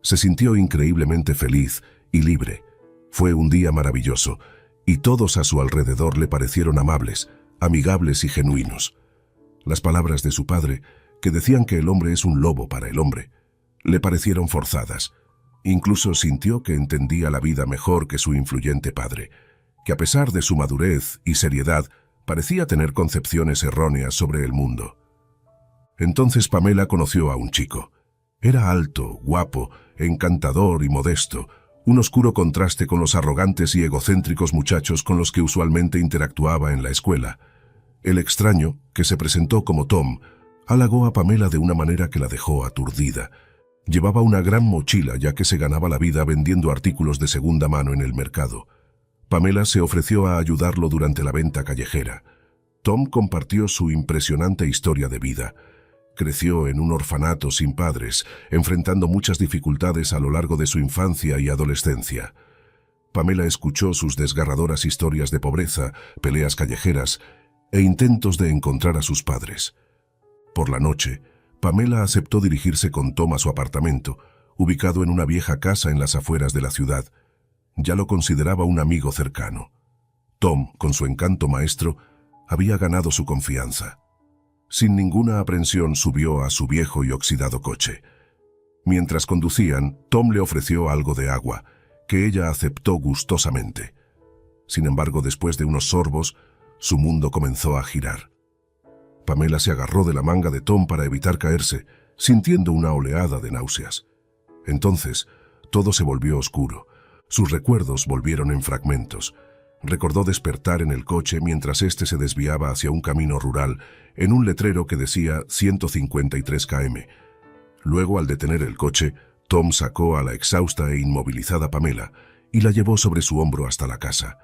Se sintió increíblemente feliz y libre. Fue un día maravilloso, y todos a su alrededor le parecieron amables, amigables y genuinos. Las palabras de su padre, que decían que el hombre es un lobo para el hombre, le parecieron forzadas. Incluso sintió que entendía la vida mejor que su influyente padre, que a pesar de su madurez y seriedad, parecía tener concepciones erróneas sobre el mundo. Entonces Pamela conoció a un chico. Era alto, guapo, encantador y modesto, un oscuro contraste con los arrogantes y egocéntricos muchachos con los que usualmente interactuaba en la escuela. El extraño, que se presentó como Tom, halagó a Pamela de una manera que la dejó aturdida. Llevaba una gran mochila ya que se ganaba la vida vendiendo artículos de segunda mano en el mercado. Pamela se ofreció a ayudarlo durante la venta callejera. Tom compartió su impresionante historia de vida. Creció en un orfanato sin padres, enfrentando muchas dificultades a lo largo de su infancia y adolescencia. Pamela escuchó sus desgarradoras historias de pobreza, peleas callejeras e intentos de encontrar a sus padres. Por la noche, Pamela aceptó dirigirse con Tom a su apartamento, ubicado en una vieja casa en las afueras de la ciudad. Ya lo consideraba un amigo cercano. Tom, con su encanto maestro, había ganado su confianza. Sin ninguna aprensión subió a su viejo y oxidado coche. Mientras conducían, Tom le ofreció algo de agua, que ella aceptó gustosamente. Sin embargo, después de unos sorbos, su mundo comenzó a girar. Pamela se agarró de la manga de Tom para evitar caerse, sintiendo una oleada de náuseas. Entonces, todo se volvió oscuro. Sus recuerdos volvieron en fragmentos. Recordó despertar en el coche mientras éste se desviaba hacia un camino rural, en un letrero que decía 153 km. Luego, al detener el coche, Tom sacó a la exhausta e inmovilizada Pamela y la llevó sobre su hombro hasta la casa.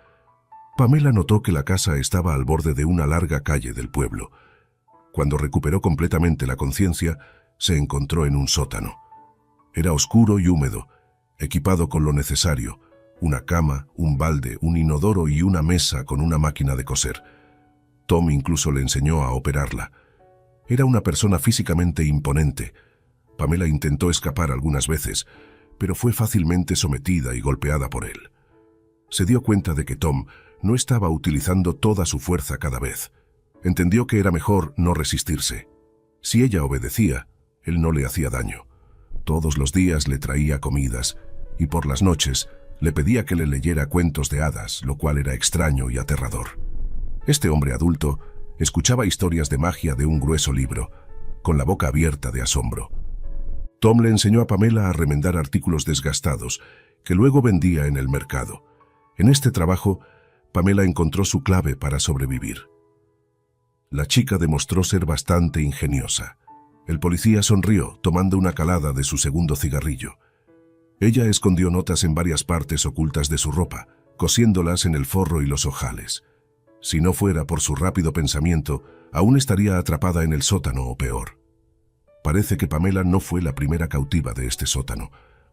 Pamela notó que la casa estaba al borde de una larga calle del pueblo. Cuando recuperó completamente la conciencia, se encontró en un sótano. Era oscuro y húmedo, equipado con lo necesario: una cama, un balde, un inodoro y una mesa con una máquina de coser. Tom incluso le enseñó a operarla. Era una persona físicamente imponente. Pamela intentó escapar algunas veces, pero fue fácilmente sometida y golpeada por él. Se dio cuenta de que Tom no estaba utilizando toda su fuerza cada vez. Entendió que era mejor no resistirse. Si ella obedecía, él no le hacía daño. Todos los días le traía comidas, y por las noches le pedía que le leyera cuentos de hadas, lo cual era extraño y aterrador. Este hombre adulto escuchaba historias de magia de un grueso libro, con la boca abierta de asombro. Tom le enseñó a Pamela a remendar artículos desgastados, que luego vendía en el mercado. En este trabajo, Pamela encontró su clave para sobrevivir. La chica demostró ser bastante ingeniosa. El policía sonrió, tomando una calada de su segundo cigarrillo. Ella escondió notas en varias partes ocultas de su ropa, cosiéndolas en el forro y los ojales. Si no fuera por su rápido pensamiento, aún estaría atrapada en el sótano o peor. Parece que Pamela no fue la primera cautiva de este sótano.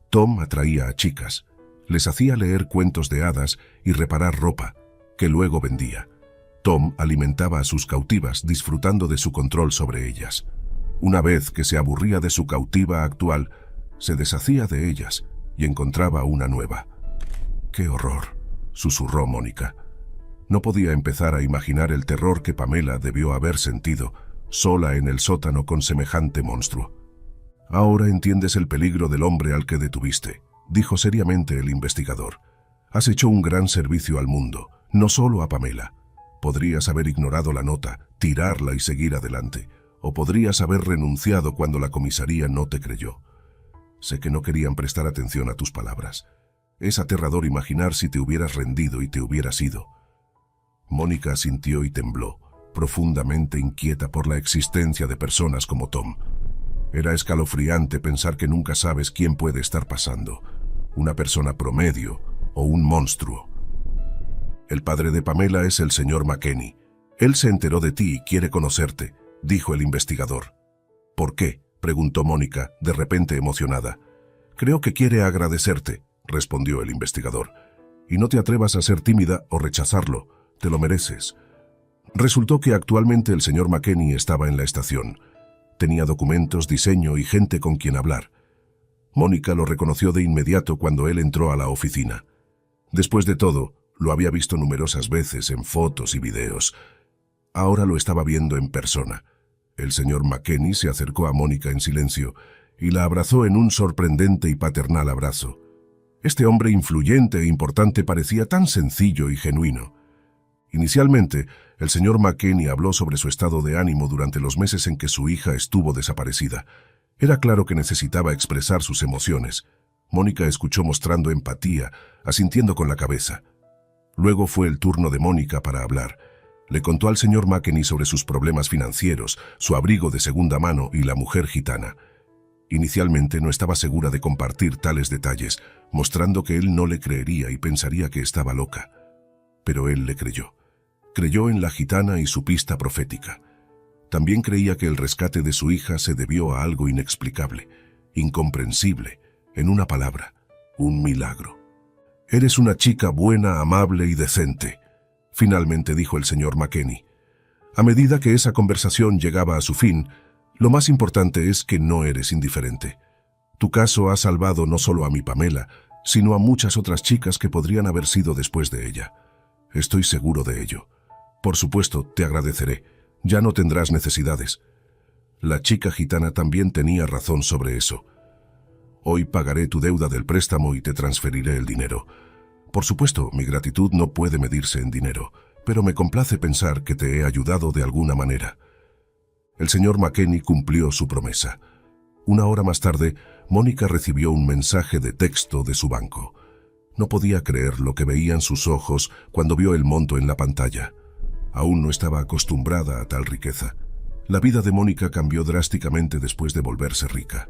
Tom atraía a chicas, les hacía leer cuentos de hadas y reparar ropa, que luego vendía. Tom alimentaba a sus cautivas, disfrutando de su control sobre ellas. Una vez que se aburría de su cautiva actual, se deshacía de ellas y encontraba una nueva. ¡Qué horror!, susurró Mónica. No podía empezar a imaginar el terror que Pamela debió haber sentido, sola en el sótano con semejante monstruo. Ahora entiendes el peligro del hombre al que detuviste, dijo seriamente el investigador. Has hecho un gran servicio al mundo, no solo a Pamela. Podrías haber ignorado la nota, tirarla y seguir adelante, o podrías haber renunciado cuando la comisaría no te creyó. Sé que no querían prestar atención a tus palabras. Es aterrador imaginar si te hubieras rendido y te hubieras ido. Mónica asintió y tembló, profundamente inquieta por la existencia de personas como Tom. Era escalofriante pensar que nunca sabes quién puede estar pasando, una persona promedio o un monstruo. El padre de Pamela es el señor McKenney. Él se enteró de ti y quiere conocerte, dijo el investigador. ¿Por qué?, preguntó Mónica, de repente emocionada. Creo que quiere agradecerte, respondió el investigador. Y no te atrevas a ser tímida o rechazarlo, te lo mereces. Resultó que actualmente el señor McKenney estaba en la estación. Tenía documentos, diseño y gente con quien hablar. Mónica lo reconoció de inmediato cuando él entró a la oficina. Después de todo, lo había visto numerosas veces en fotos y videos. Ahora lo estaba viendo en persona. El señor McKenney se acercó a Mónica en silencio y la abrazó en un sorprendente y paternal abrazo. Este hombre influyente e importante parecía tan sencillo y genuino. Inicialmente, el señor McKenney habló sobre su estado de ánimo durante los meses en que su hija estuvo desaparecida. Era claro que necesitaba expresar sus emociones. Mónica escuchó mostrando empatía, asintiendo con la cabeza. Luego fue el turno de Mónica para hablar. Le contó al señor McKenney sobre sus problemas financieros, su abrigo de segunda mano y la mujer gitana. Inicialmente no estaba segura de compartir tales detalles, mostrando que él no le creería y pensaría que estaba loca. Pero él le creyó. Creyó en la gitana y su pista profética. También creía que el rescate de su hija se debió a algo inexplicable, incomprensible, en una palabra, un milagro. «Eres una chica buena, amable y decente», finalmente dijo el señor McKenney. A medida que esa conversación llegaba a su fin, lo más importante es que no eres indiferente. Tu caso ha salvado no solo a mi Pamela, sino a muchas otras chicas que podrían haber sido después de ella. Estoy seguro de ello. Por supuesto, te agradeceré. Ya no tendrás necesidades. La chica gitana también tenía razón sobre eso. Hoy pagaré tu deuda del préstamo y te transferiré el dinero. Por supuesto, mi gratitud no puede medirse en dinero, pero me complace pensar que te he ayudado de alguna manera. El señor McKenney cumplió su promesa. Una hora más tarde, Mónica recibió un mensaje de texto de su banco. No podía creer lo que veían sus ojos cuando vio el monto en la pantalla. Aún no estaba acostumbrada a tal riqueza. La vida de Mónica cambió drásticamente después de volverse rica.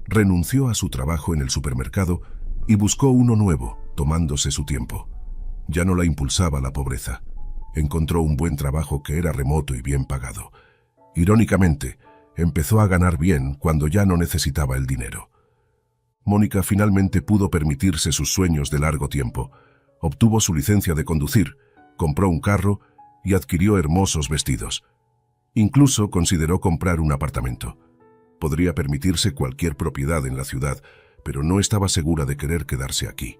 Renunció a su trabajo en el supermercado y buscó uno nuevo, tomándose su tiempo. Ya no la impulsaba la pobreza. Encontró un buen trabajo que era remoto y bien pagado. Irónicamente, empezó a ganar bien cuando ya no necesitaba el dinero. Mónica finalmente pudo permitirse sus sueños de largo tiempo. Obtuvo su licencia de conducir, compró un carro y adquirió hermosos vestidos. Incluso consideró comprar un apartamento. Podría permitirse cualquier propiedad en la ciudad, pero no estaba segura de querer quedarse aquí.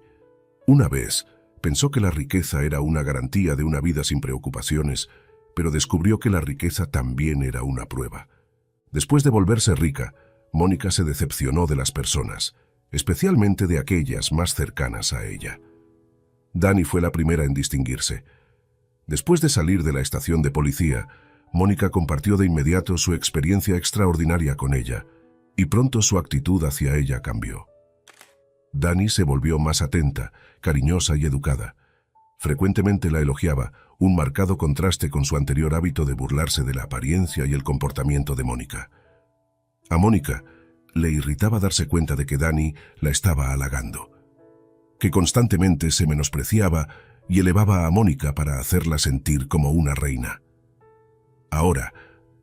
Una vez, pensó que la riqueza era una garantía de una vida sin preocupaciones, pero descubrió que la riqueza también era una prueba. Después de volverse rica, Mónica se decepcionó de las personas, especialmente de aquellas más cercanas a ella. Dani fue la primera en distinguirse. Después de salir de la estación de policía, Mónica compartió de inmediato su experiencia extraordinaria con ella, y pronto su actitud hacia ella cambió. Dani se volvió más atenta, cariñosa y educada. Frecuentemente la elogiaba, un marcado contraste con su anterior hábito de burlarse de la apariencia y el comportamiento de Mónica. A Mónica le irritaba darse cuenta de que Dani la estaba halagando, que constantemente se menospreciaba y elevaba a Mónica para hacerla sentir como una reina. Ahora,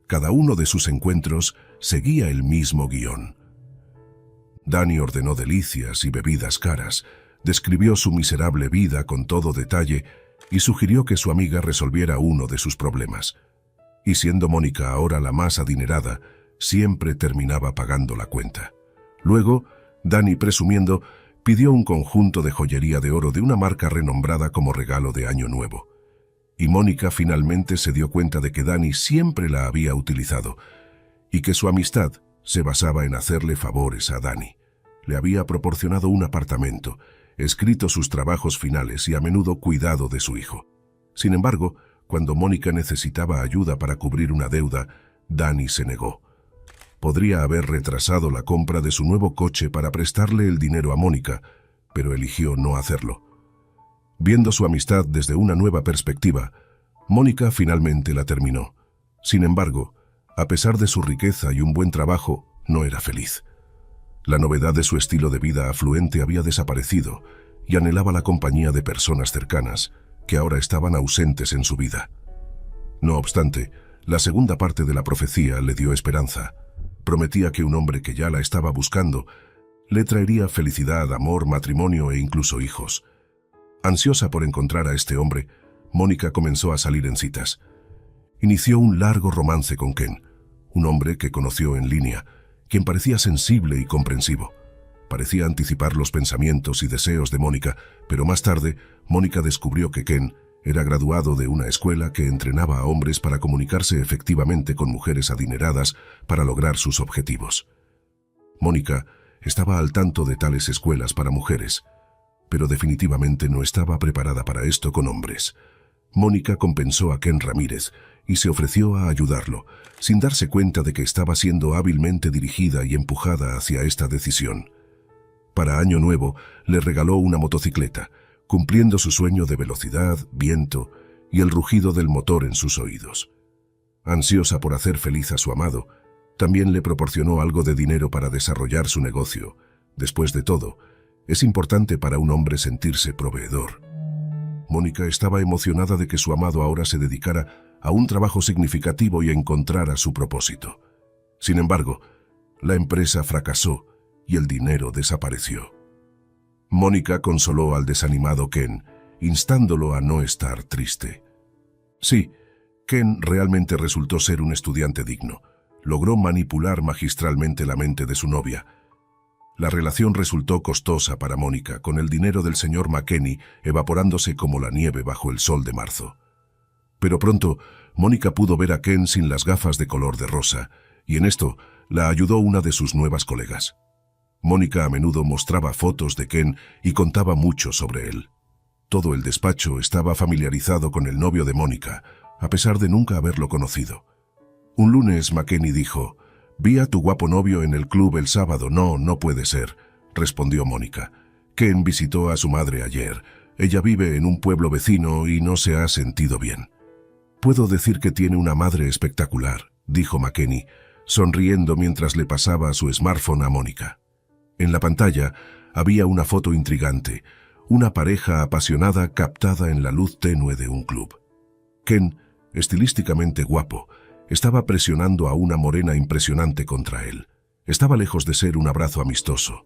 cada uno de sus encuentros seguía el mismo guión. Dani ordenó delicias y bebidas caras, describió su miserable vida con todo detalle y sugirió que su amiga resolviera uno de sus problemas. Y siendo Mónica ahora la más adinerada, siempre terminaba pagando la cuenta. Luego, Dani, presumiendo, pidió un conjunto de joyería de oro de una marca renombrada como regalo de Año Nuevo. Y Mónica finalmente se dio cuenta de que Dani siempre la había utilizado y que su amistad se basaba en hacerle favores a Danny. Le había proporcionado un apartamento, escrito sus trabajos finales y a menudo cuidado de su hijo. Sin embargo, cuando Mónica necesitaba ayuda para cubrir una deuda, Danny se negó. Podría haber retrasado la compra de su nuevo coche para prestarle el dinero a Mónica, pero eligió no hacerlo. Viendo su amistad desde una nueva perspectiva, Mónica finalmente la terminó. Sin embargo, a pesar de su riqueza y un buen trabajo, no era feliz. La novedad de su estilo de vida afluente había desaparecido y anhelaba la compañía de personas cercanas que ahora estaban ausentes en su vida. No obstante, la segunda parte de la profecía le dio esperanza. Prometía que un hombre que ya la estaba buscando le traería felicidad, amor, matrimonio e incluso hijos. Ansiosa por encontrar a este hombre, Mónica comenzó a salir en citas. Inició un largo romance con Ken, un hombre que conoció en línea, quien parecía sensible y comprensivo. Parecía anticipar los pensamientos y deseos de Mónica, pero más tarde, Mónica descubrió que Ken era graduado de una escuela que entrenaba a hombres para comunicarse efectivamente con mujeres adineradas para lograr sus objetivos. Mónica estaba al tanto de tales escuelas para mujeres, pero definitivamente no estaba preparada para esto con hombres. Mónica compensó a Ken Ramírez y se ofreció a ayudarlo, sin darse cuenta de que estaba siendo hábilmente dirigida y empujada hacia esta decisión. Para Año Nuevo, le regaló una motocicleta, cumpliendo su sueño de velocidad, viento y el rugido del motor en sus oídos. Ansiosa por hacer feliz a su amado, también le proporcionó algo de dinero para desarrollar su negocio. Después de todo, es importante para un hombre sentirse proveedor. Mónica estaba emocionada de que su amado ahora se dedicara a un trabajo significativo y encontrara su propósito. Sin embargo, la empresa fracasó y el dinero desapareció. Mónica consoló al desanimado Ken, instándolo a no estar triste. Sí, Ken realmente resultó ser un estudiante digno. Logró manipular magistralmente la mente de su novia. La relación resultó costosa para Mónica, con el dinero del señor McKenney evaporándose como la nieve bajo el sol de marzo. Pero pronto, Mónica pudo ver a Ken sin las gafas de color de rosa, y en esto la ayudó una de sus nuevas colegas. Mónica a menudo mostraba fotos de Ken y contaba mucho sobre él. Todo el despacho estaba familiarizado con el novio de Mónica, a pesar de nunca haberlo conocido. Un lunes McKenney dijo: «Vi a tu guapo novio en el club el sábado». No puede ser», respondió Mónica. «Ken visitó a su madre ayer. Ella vive en un pueblo vecino y no se ha sentido bien». «Puedo decir que tiene una madre espectacular», dijo McKenney, sonriendo mientras le pasaba su smartphone a Mónica. En la pantalla había una foto intrigante, una pareja apasionada captada en la luz tenue de un club. Ken, estilísticamente guapo, estaba presionando a una morena impresionante contra él. Estaba lejos de ser un abrazo amistoso.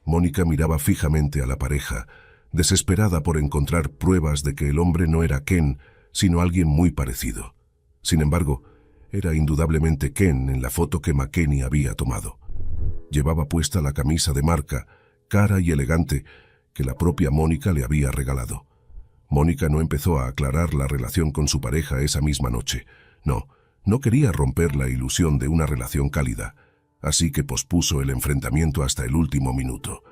Mónica miraba fijamente a la pareja, desesperada por encontrar pruebas de que el hombre no era Ken, sino alguien muy parecido. Sin embargo, era indudablemente Ken en la foto que McKenney había tomado. Llevaba puesta la camisa de marca, cara y elegante, que la propia Mónica le había regalado. Mónica no empezó a aclarar la relación con su pareja esa misma noche. No quería romper la ilusión de una relación cálida, así que pospuso el enfrentamiento hasta el último minuto.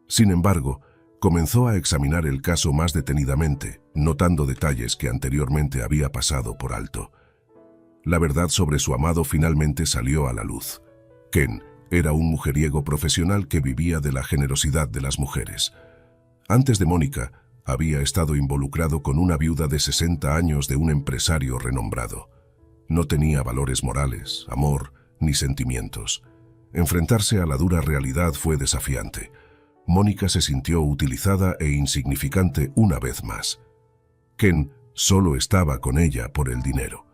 Sin embargo, comenzó a examinar el caso más detenidamente, notando detalles que anteriormente había pasado por alto. La verdad sobre su amado finalmente salió a la luz. Ken era un mujeriego profesional que vivía de la generosidad de las mujeres. Antes de Mónica, había estado involucrado con una viuda de 60 años de un empresario renombrado. No tenía valores morales, amor, ni sentimientos. Enfrentarse a la dura realidad fue desafiante. Mónica se sintió utilizada e insignificante una vez más. Ken solo estaba con ella por el dinero.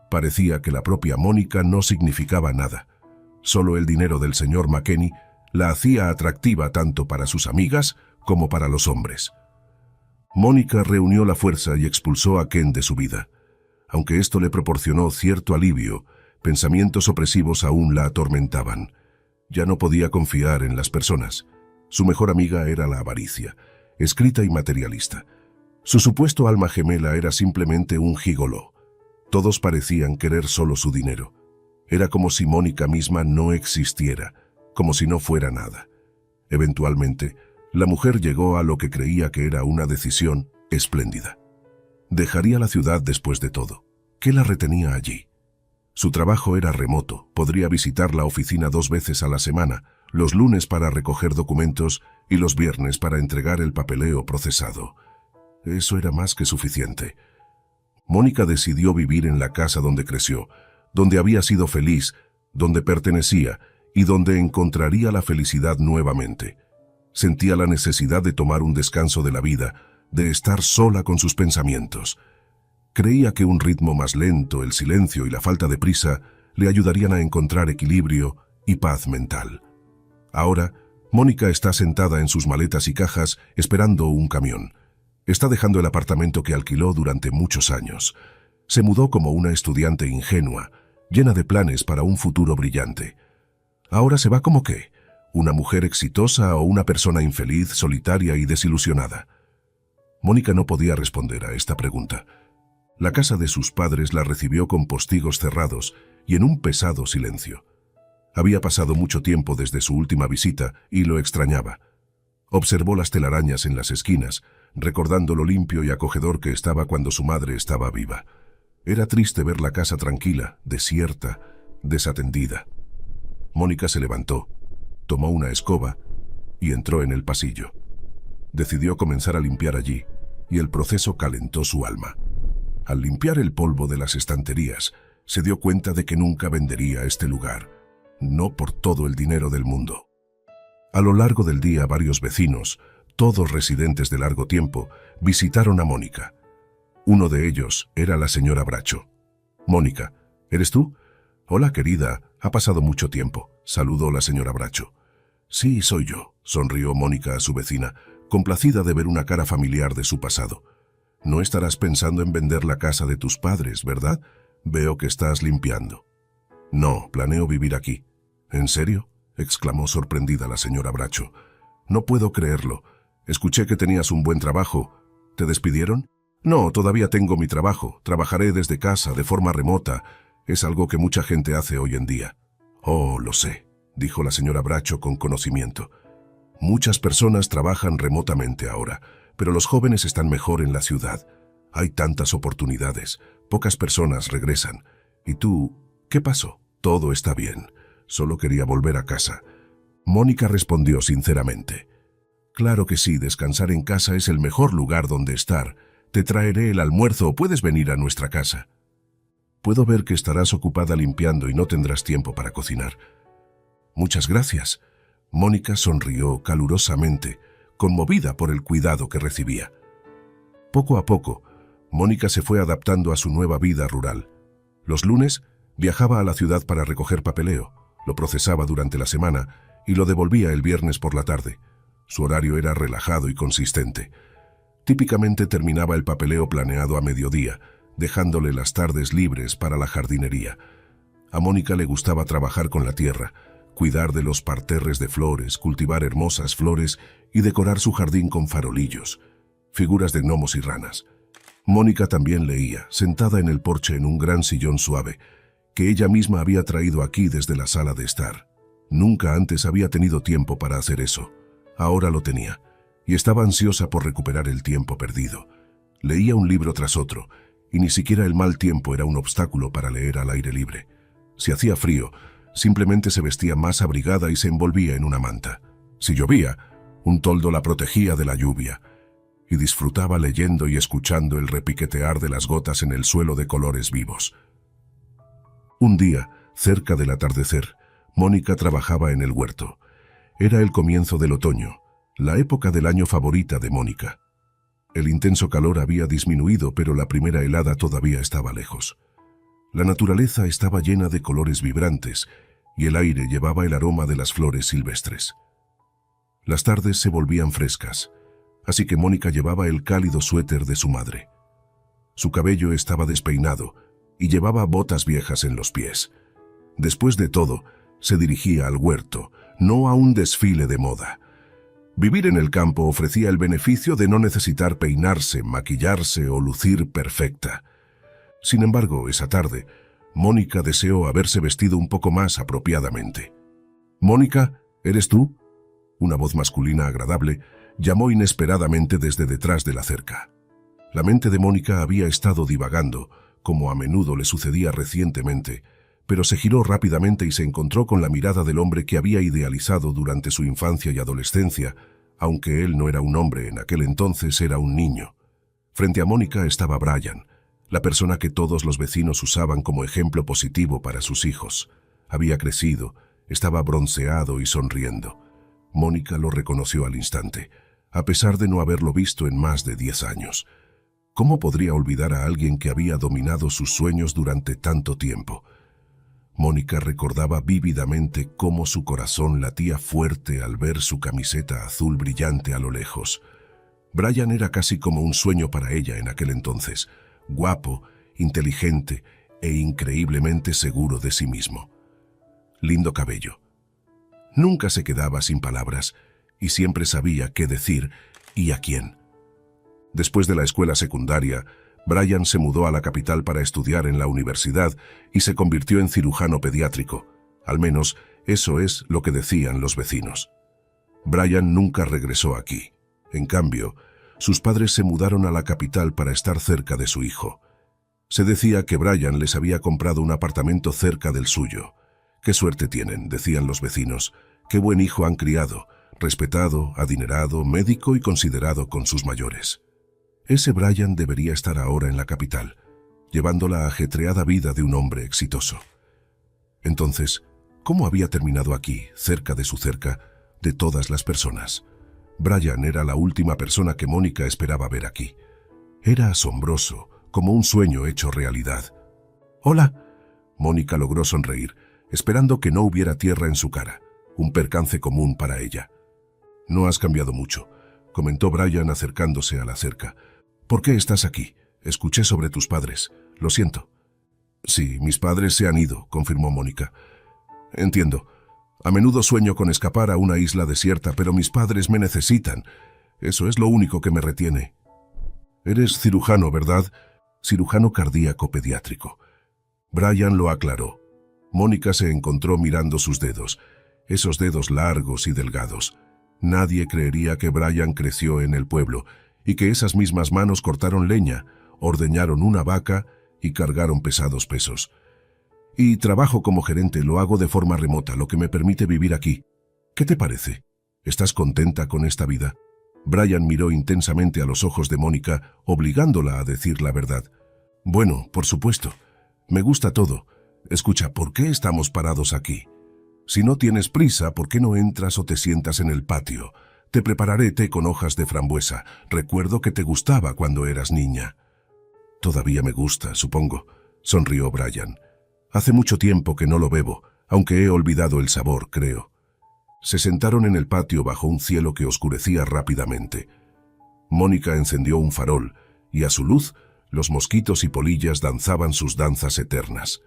Parecía que la propia Mónica no significaba nada. Solo el dinero del señor McKenney la hacía atractiva tanto para sus amigas como para los hombres. Mónica reunió la fuerza y expulsó a Ken de su vida. Aunque esto le proporcionó cierto alivio, pensamientos opresivos aún la atormentaban. Ya no podía confiar en las personas. Su mejor amiga era la avaricia, escrita y materialista. Su supuesto alma gemela era simplemente un gigoló. Todos parecían querer solo su dinero. Era como si Mónica misma no existiera, como si no fuera nada. Eventualmente, la mujer llegó a lo que creía que era una decisión espléndida. Dejaría la ciudad después de todo. ¿Qué la retenía allí? Su trabajo era remoto, podría visitar la oficina 2 veces a la semana, los lunes para recoger documentos y los viernes para entregar el papeleo procesado. Eso era más que suficiente. Mónica decidió vivir en la casa donde creció, donde había sido feliz, donde pertenecía y donde encontraría la felicidad nuevamente. Sentía la necesidad de tomar un descanso de la vida, de estar sola con sus pensamientos. Creía que un ritmo más lento, el silencio y la falta de prisa le ayudarían a encontrar equilibrio y paz mental. Ahora, Mónica está sentada en sus maletas y cajas esperando un camión. Está dejando el apartamento que alquiló durante muchos años. Se mudó como una estudiante ingenua, llena de planes para un futuro brillante. Ahora se va como qué, una mujer exitosa o una persona infeliz, solitaria y desilusionada. Mónica no podía responder a esta pregunta. La casa de sus padres la recibió con postigos cerrados y en un pesado silencio. Había pasado mucho tiempo desde su última visita y lo extrañaba. Observó las telarañas en las esquinas, recordando lo limpio y acogedor que estaba cuando su madre estaba viva. Era triste ver la casa tranquila, desierta, desatendida. Mónica se levantó, tomó una escoba y entró en el pasillo. Decidió comenzar a limpiar allí, y el proceso calentó su alma. Al limpiar el polvo de las estanterías, se dio cuenta de que nunca vendería este lugar, no por todo el dinero del mundo. A lo largo del día, varios vecinos, todos residentes de largo tiempo, visitaron a Mónica. Uno de ellos era la señora Bracho. «Mónica, ¿eres tú?» «Hola, querida, ha pasado mucho tiempo», saludó la señora Bracho. «Sí, soy yo», sonrió Mónica a su vecina, complacida de ver una cara familiar de su pasado. «No estarás pensando en vender la casa de tus padres, ¿verdad? Veo que estás limpiando». «No, planeo vivir aquí». «¿En serio?», exclamó sorprendida la señora Bracho. «No puedo creerlo. Escuché que tenías un buen trabajo. ¿Te despidieron?» «No, todavía tengo mi trabajo. Trabajaré desde casa, de forma remota. Es algo que mucha gente hace hoy en día». «Oh, lo sé», dijo la señora Bracho con conocimiento. «Muchas personas trabajan remotamente ahora, pero los jóvenes están mejor en la ciudad. Hay tantas oportunidades, pocas personas regresan. ¿Y tú? ¿Qué pasó?» «Todo está bien. Solo quería volver a casa». Mónica respondió sinceramente. «Claro que sí, descansar en casa es el mejor lugar donde estar. Te traeré el almuerzo o puedes venir a nuestra casa». «Puedo ver que estarás ocupada limpiando y no tendrás tiempo para cocinar». «Muchas gracias». Mónica sonrió calurosamente, conmovida por el cuidado que recibía. Poco a poco, Mónica se fue adaptando a su nueva vida rural. Los lunes viajaba a la ciudad para recoger papeleo, lo procesaba durante la semana y lo devolvía el viernes por la tarde. Su horario era relajado y consistente. Típicamente terminaba el papeleo planeado a mediodía, dejándole las tardes libres para la jardinería. A Mónica le gustaba trabajar con la tierra, cuidar de los parterres de flores, cultivar hermosas flores y decorar su jardín con farolillos, figuras de gnomos y ranas. Mónica también leía, sentada en el porche en un gran sillón suave, que ella misma había traído aquí desde la sala de estar. Nunca antes había tenido tiempo para hacer eso. Ahora lo tenía, y estaba ansiosa por recuperar el tiempo perdido. Leía un libro tras otro, y ni siquiera el mal tiempo era un obstáculo para leer al aire libre. Si hacía frío, simplemente se vestía más abrigada y se envolvía en una manta. Si llovía, un toldo la protegía de la lluvia, y disfrutaba leyendo y escuchando el repiquetear de las gotas en el suelo de colores vivos. Un día, cerca del atardecer, Mónica trabajaba en el huerto. Era el comienzo del otoño, la época del año favorita de Mónica. El intenso calor había disminuido, pero la primera helada todavía estaba lejos. La naturaleza estaba llena de colores vibrantes y el aire llevaba el aroma de las flores silvestres. Las tardes se volvían frescas, así que Mónica llevaba el cálido suéter de su madre. Su cabello estaba despeinado y llevaba botas viejas en los pies. Después de todo, se dirigía al huerto, no a un desfile de moda. Vivir en el campo ofrecía el beneficio de no necesitar peinarse, maquillarse o lucir perfecta. Sin embargo, esa tarde, Mónica deseó haberse vestido un poco más apropiadamente. «Mónica, ¿eres tú?». Una voz masculina agradable llamó inesperadamente desde detrás de la cerca. La mente de Mónica había estado divagando, como a menudo le sucedía recientemente, pero se giró rápidamente y se encontró con la mirada del hombre que había idealizado durante su infancia y adolescencia, aunque él no era un hombre en aquel entonces, era un niño. Frente a Mónica estaba Brian, la persona que todos los vecinos usaban como ejemplo positivo para sus hijos. Había crecido, estaba bronceado y sonriendo. Mónica lo reconoció al instante, a pesar de no haberlo visto en más de 10 años. ¿Cómo podría olvidar a alguien que había dominado sus sueños durante tanto tiempo? Mónica recordaba vívidamente cómo su corazón latía fuerte al ver su camiseta azul brillante a lo lejos. Brian era casi como un sueño para ella en aquel entonces, guapo, inteligente e increíblemente seguro de sí mismo. Lindo cabello. Nunca se quedaba sin palabras y siempre sabía qué decir y a quién. Después de la escuela secundaria, Brian se mudó a la capital para estudiar en la universidad y se convirtió en cirujano pediátrico. Al menos, eso es lo que decían los vecinos. Brian nunca regresó aquí. En cambio, sus padres se mudaron a la capital para estar cerca de su hijo. Se decía que Brian les había comprado un apartamento cerca del suyo. «Qué suerte tienen», decían los vecinos. «Qué buen hijo han criado, respetado, adinerado, médico y considerado con sus mayores». Ese Brian debería estar ahora en la capital, llevando la ajetreada vida de un hombre exitoso. Entonces, ¿cómo había terminado aquí, cerca de su cerca, de todas las personas? Brian era la última persona que Mónica esperaba ver aquí. Era asombroso, como un sueño hecho realidad. «Hola». Mónica logró sonreír, esperando que no hubiera tierra en su cara, un percance común para ella. «No has cambiado mucho», comentó Brian acercándose a la cerca. «¿Por qué estás aquí? Escuché sobre tus padres. Lo siento». «Sí, mis padres se han ido», confirmó Mónica. «Entiendo. A menudo sueño con escapar a una isla desierta, pero mis padres me necesitan. Eso es lo único que me retiene». «Eres cirujano, ¿verdad?». «Cirujano cardíaco pediátrico». Brian lo aclaró. Mónica se encontró mirando sus dedos, esos dedos largos y delgados. Nadie creería que Brian creció en el pueblo y que esas mismas manos cortaron leña, ordeñaron una vaca y cargaron pesados pesos. «Y trabajo como gerente, lo hago de forma remota, lo que me permite vivir aquí. ¿Qué te parece? ¿Estás contenta con esta vida?». Brian miró intensamente a los ojos de Mónica, obligándola a decir la verdad. «Bueno, por supuesto. Me gusta todo. Escucha, ¿por qué estamos parados aquí? Si no tienes prisa, ¿por qué no entras o te sientas en el patio? Te prepararé té con hojas de frambuesa. Recuerdo que te gustaba cuando eras niña». «Todavía me gusta, supongo», sonrió Brian. «Hace mucho tiempo que no lo bebo, aunque he olvidado el sabor, creo». Se sentaron en el patio bajo un cielo que oscurecía rápidamente. Mónica encendió un farol y a su luz los mosquitos y polillas danzaban sus danzas eternas.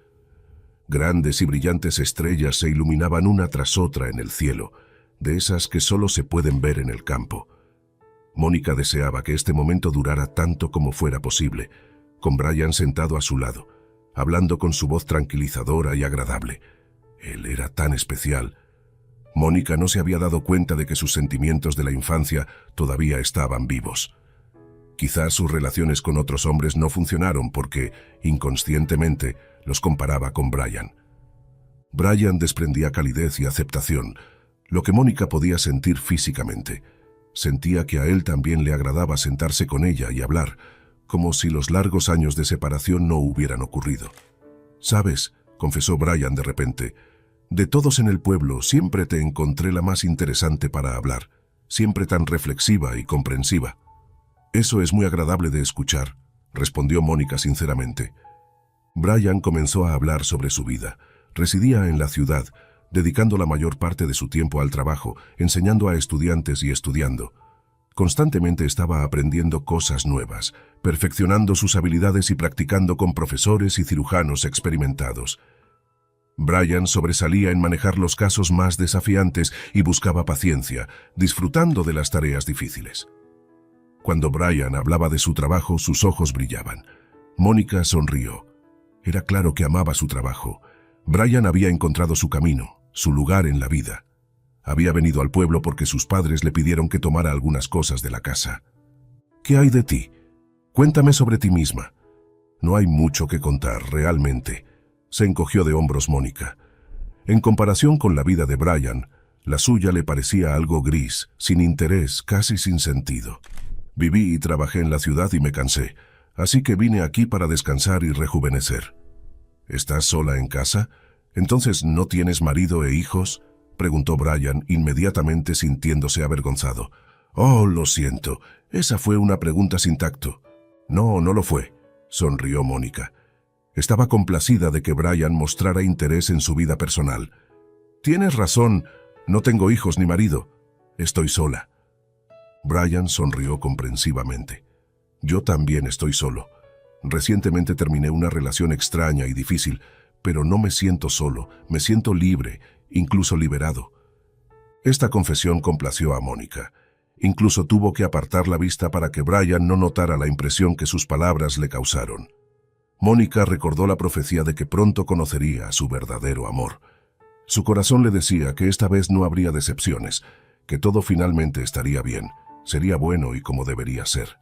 Grandes y brillantes estrellas se iluminaban una tras otra en el cielo, de esas que solo se pueden ver en el campo. Mónica deseaba que este momento durara tanto como fuera posible, con Brian sentado a su lado, hablando con su voz tranquilizadora y agradable. Él era tan especial. Mónica no se había dado cuenta de que sus sentimientos de la infancia todavía estaban vivos. Quizás sus relaciones con otros hombres no funcionaron porque, inconscientemente, los comparaba con Brian. Brian desprendía calidez y aceptación, lo que Mónica podía sentir físicamente. Sentía que a él también le agradaba sentarse con ella y hablar, como si los largos años de separación no hubieran ocurrido. «¿Sabes?», confesó Brian de repente, «de todos en el pueblo siempre te encontré la más interesante para hablar, siempre tan reflexiva y comprensiva». «Eso es muy agradable de escuchar», respondió Mónica sinceramente. Brian comenzó a hablar sobre su vida. Residía en la ciudad, dedicando la mayor parte de su tiempo al trabajo, enseñando a estudiantes y estudiando. Constantemente estaba aprendiendo cosas nuevas, perfeccionando sus habilidades y practicando con profesores y cirujanos experimentados. Brian sobresalía en manejar los casos más desafiantes y buscaba paciencia, disfrutando de las tareas difíciles. Cuando Brian hablaba de su trabajo, sus ojos brillaban. Mónica sonrió. Era claro que amaba su trabajo. Brian había encontrado su camino, su lugar en la vida. Había venido al pueblo porque sus padres le pidieron que tomara algunas cosas de la casa. ¿Qué hay de ti? Cuéntame sobre ti misma. No hay mucho que contar, realmente. Se encogió de hombros Mónica. En comparación con la vida de Brian, la suya le parecía algo gris, sin interés, casi sin sentido. Viví y trabajé en la ciudad y me cansé, así que vine aquí para descansar y rejuvenecer. ¿Estás sola en casa? ¿Entonces no tienes marido e hijos?, preguntó Brian, inmediatamente sintiéndose avergonzado. Oh, lo siento, esa fue una pregunta sin tacto. No, no lo fue, sonrió Mónica. Estaba complacida de que Brian mostrara interés en su vida personal. Tienes razón, no tengo hijos ni marido. Estoy sola. Brian sonrió comprensivamente. Yo también estoy solo. Recientemente terminé una relación extraña y difícil, pero no me siento solo, me siento libre, incluso liberado. Esta confesión complació a Mónica. Incluso tuvo que apartar la vista para que Brian no notara la impresión que sus palabras le causaron. Mónica recordó la profecía de que pronto conocería a su verdadero amor. Su corazón le decía que esta vez no habría decepciones, que todo finalmente estaría bien, sería bueno y como debería ser.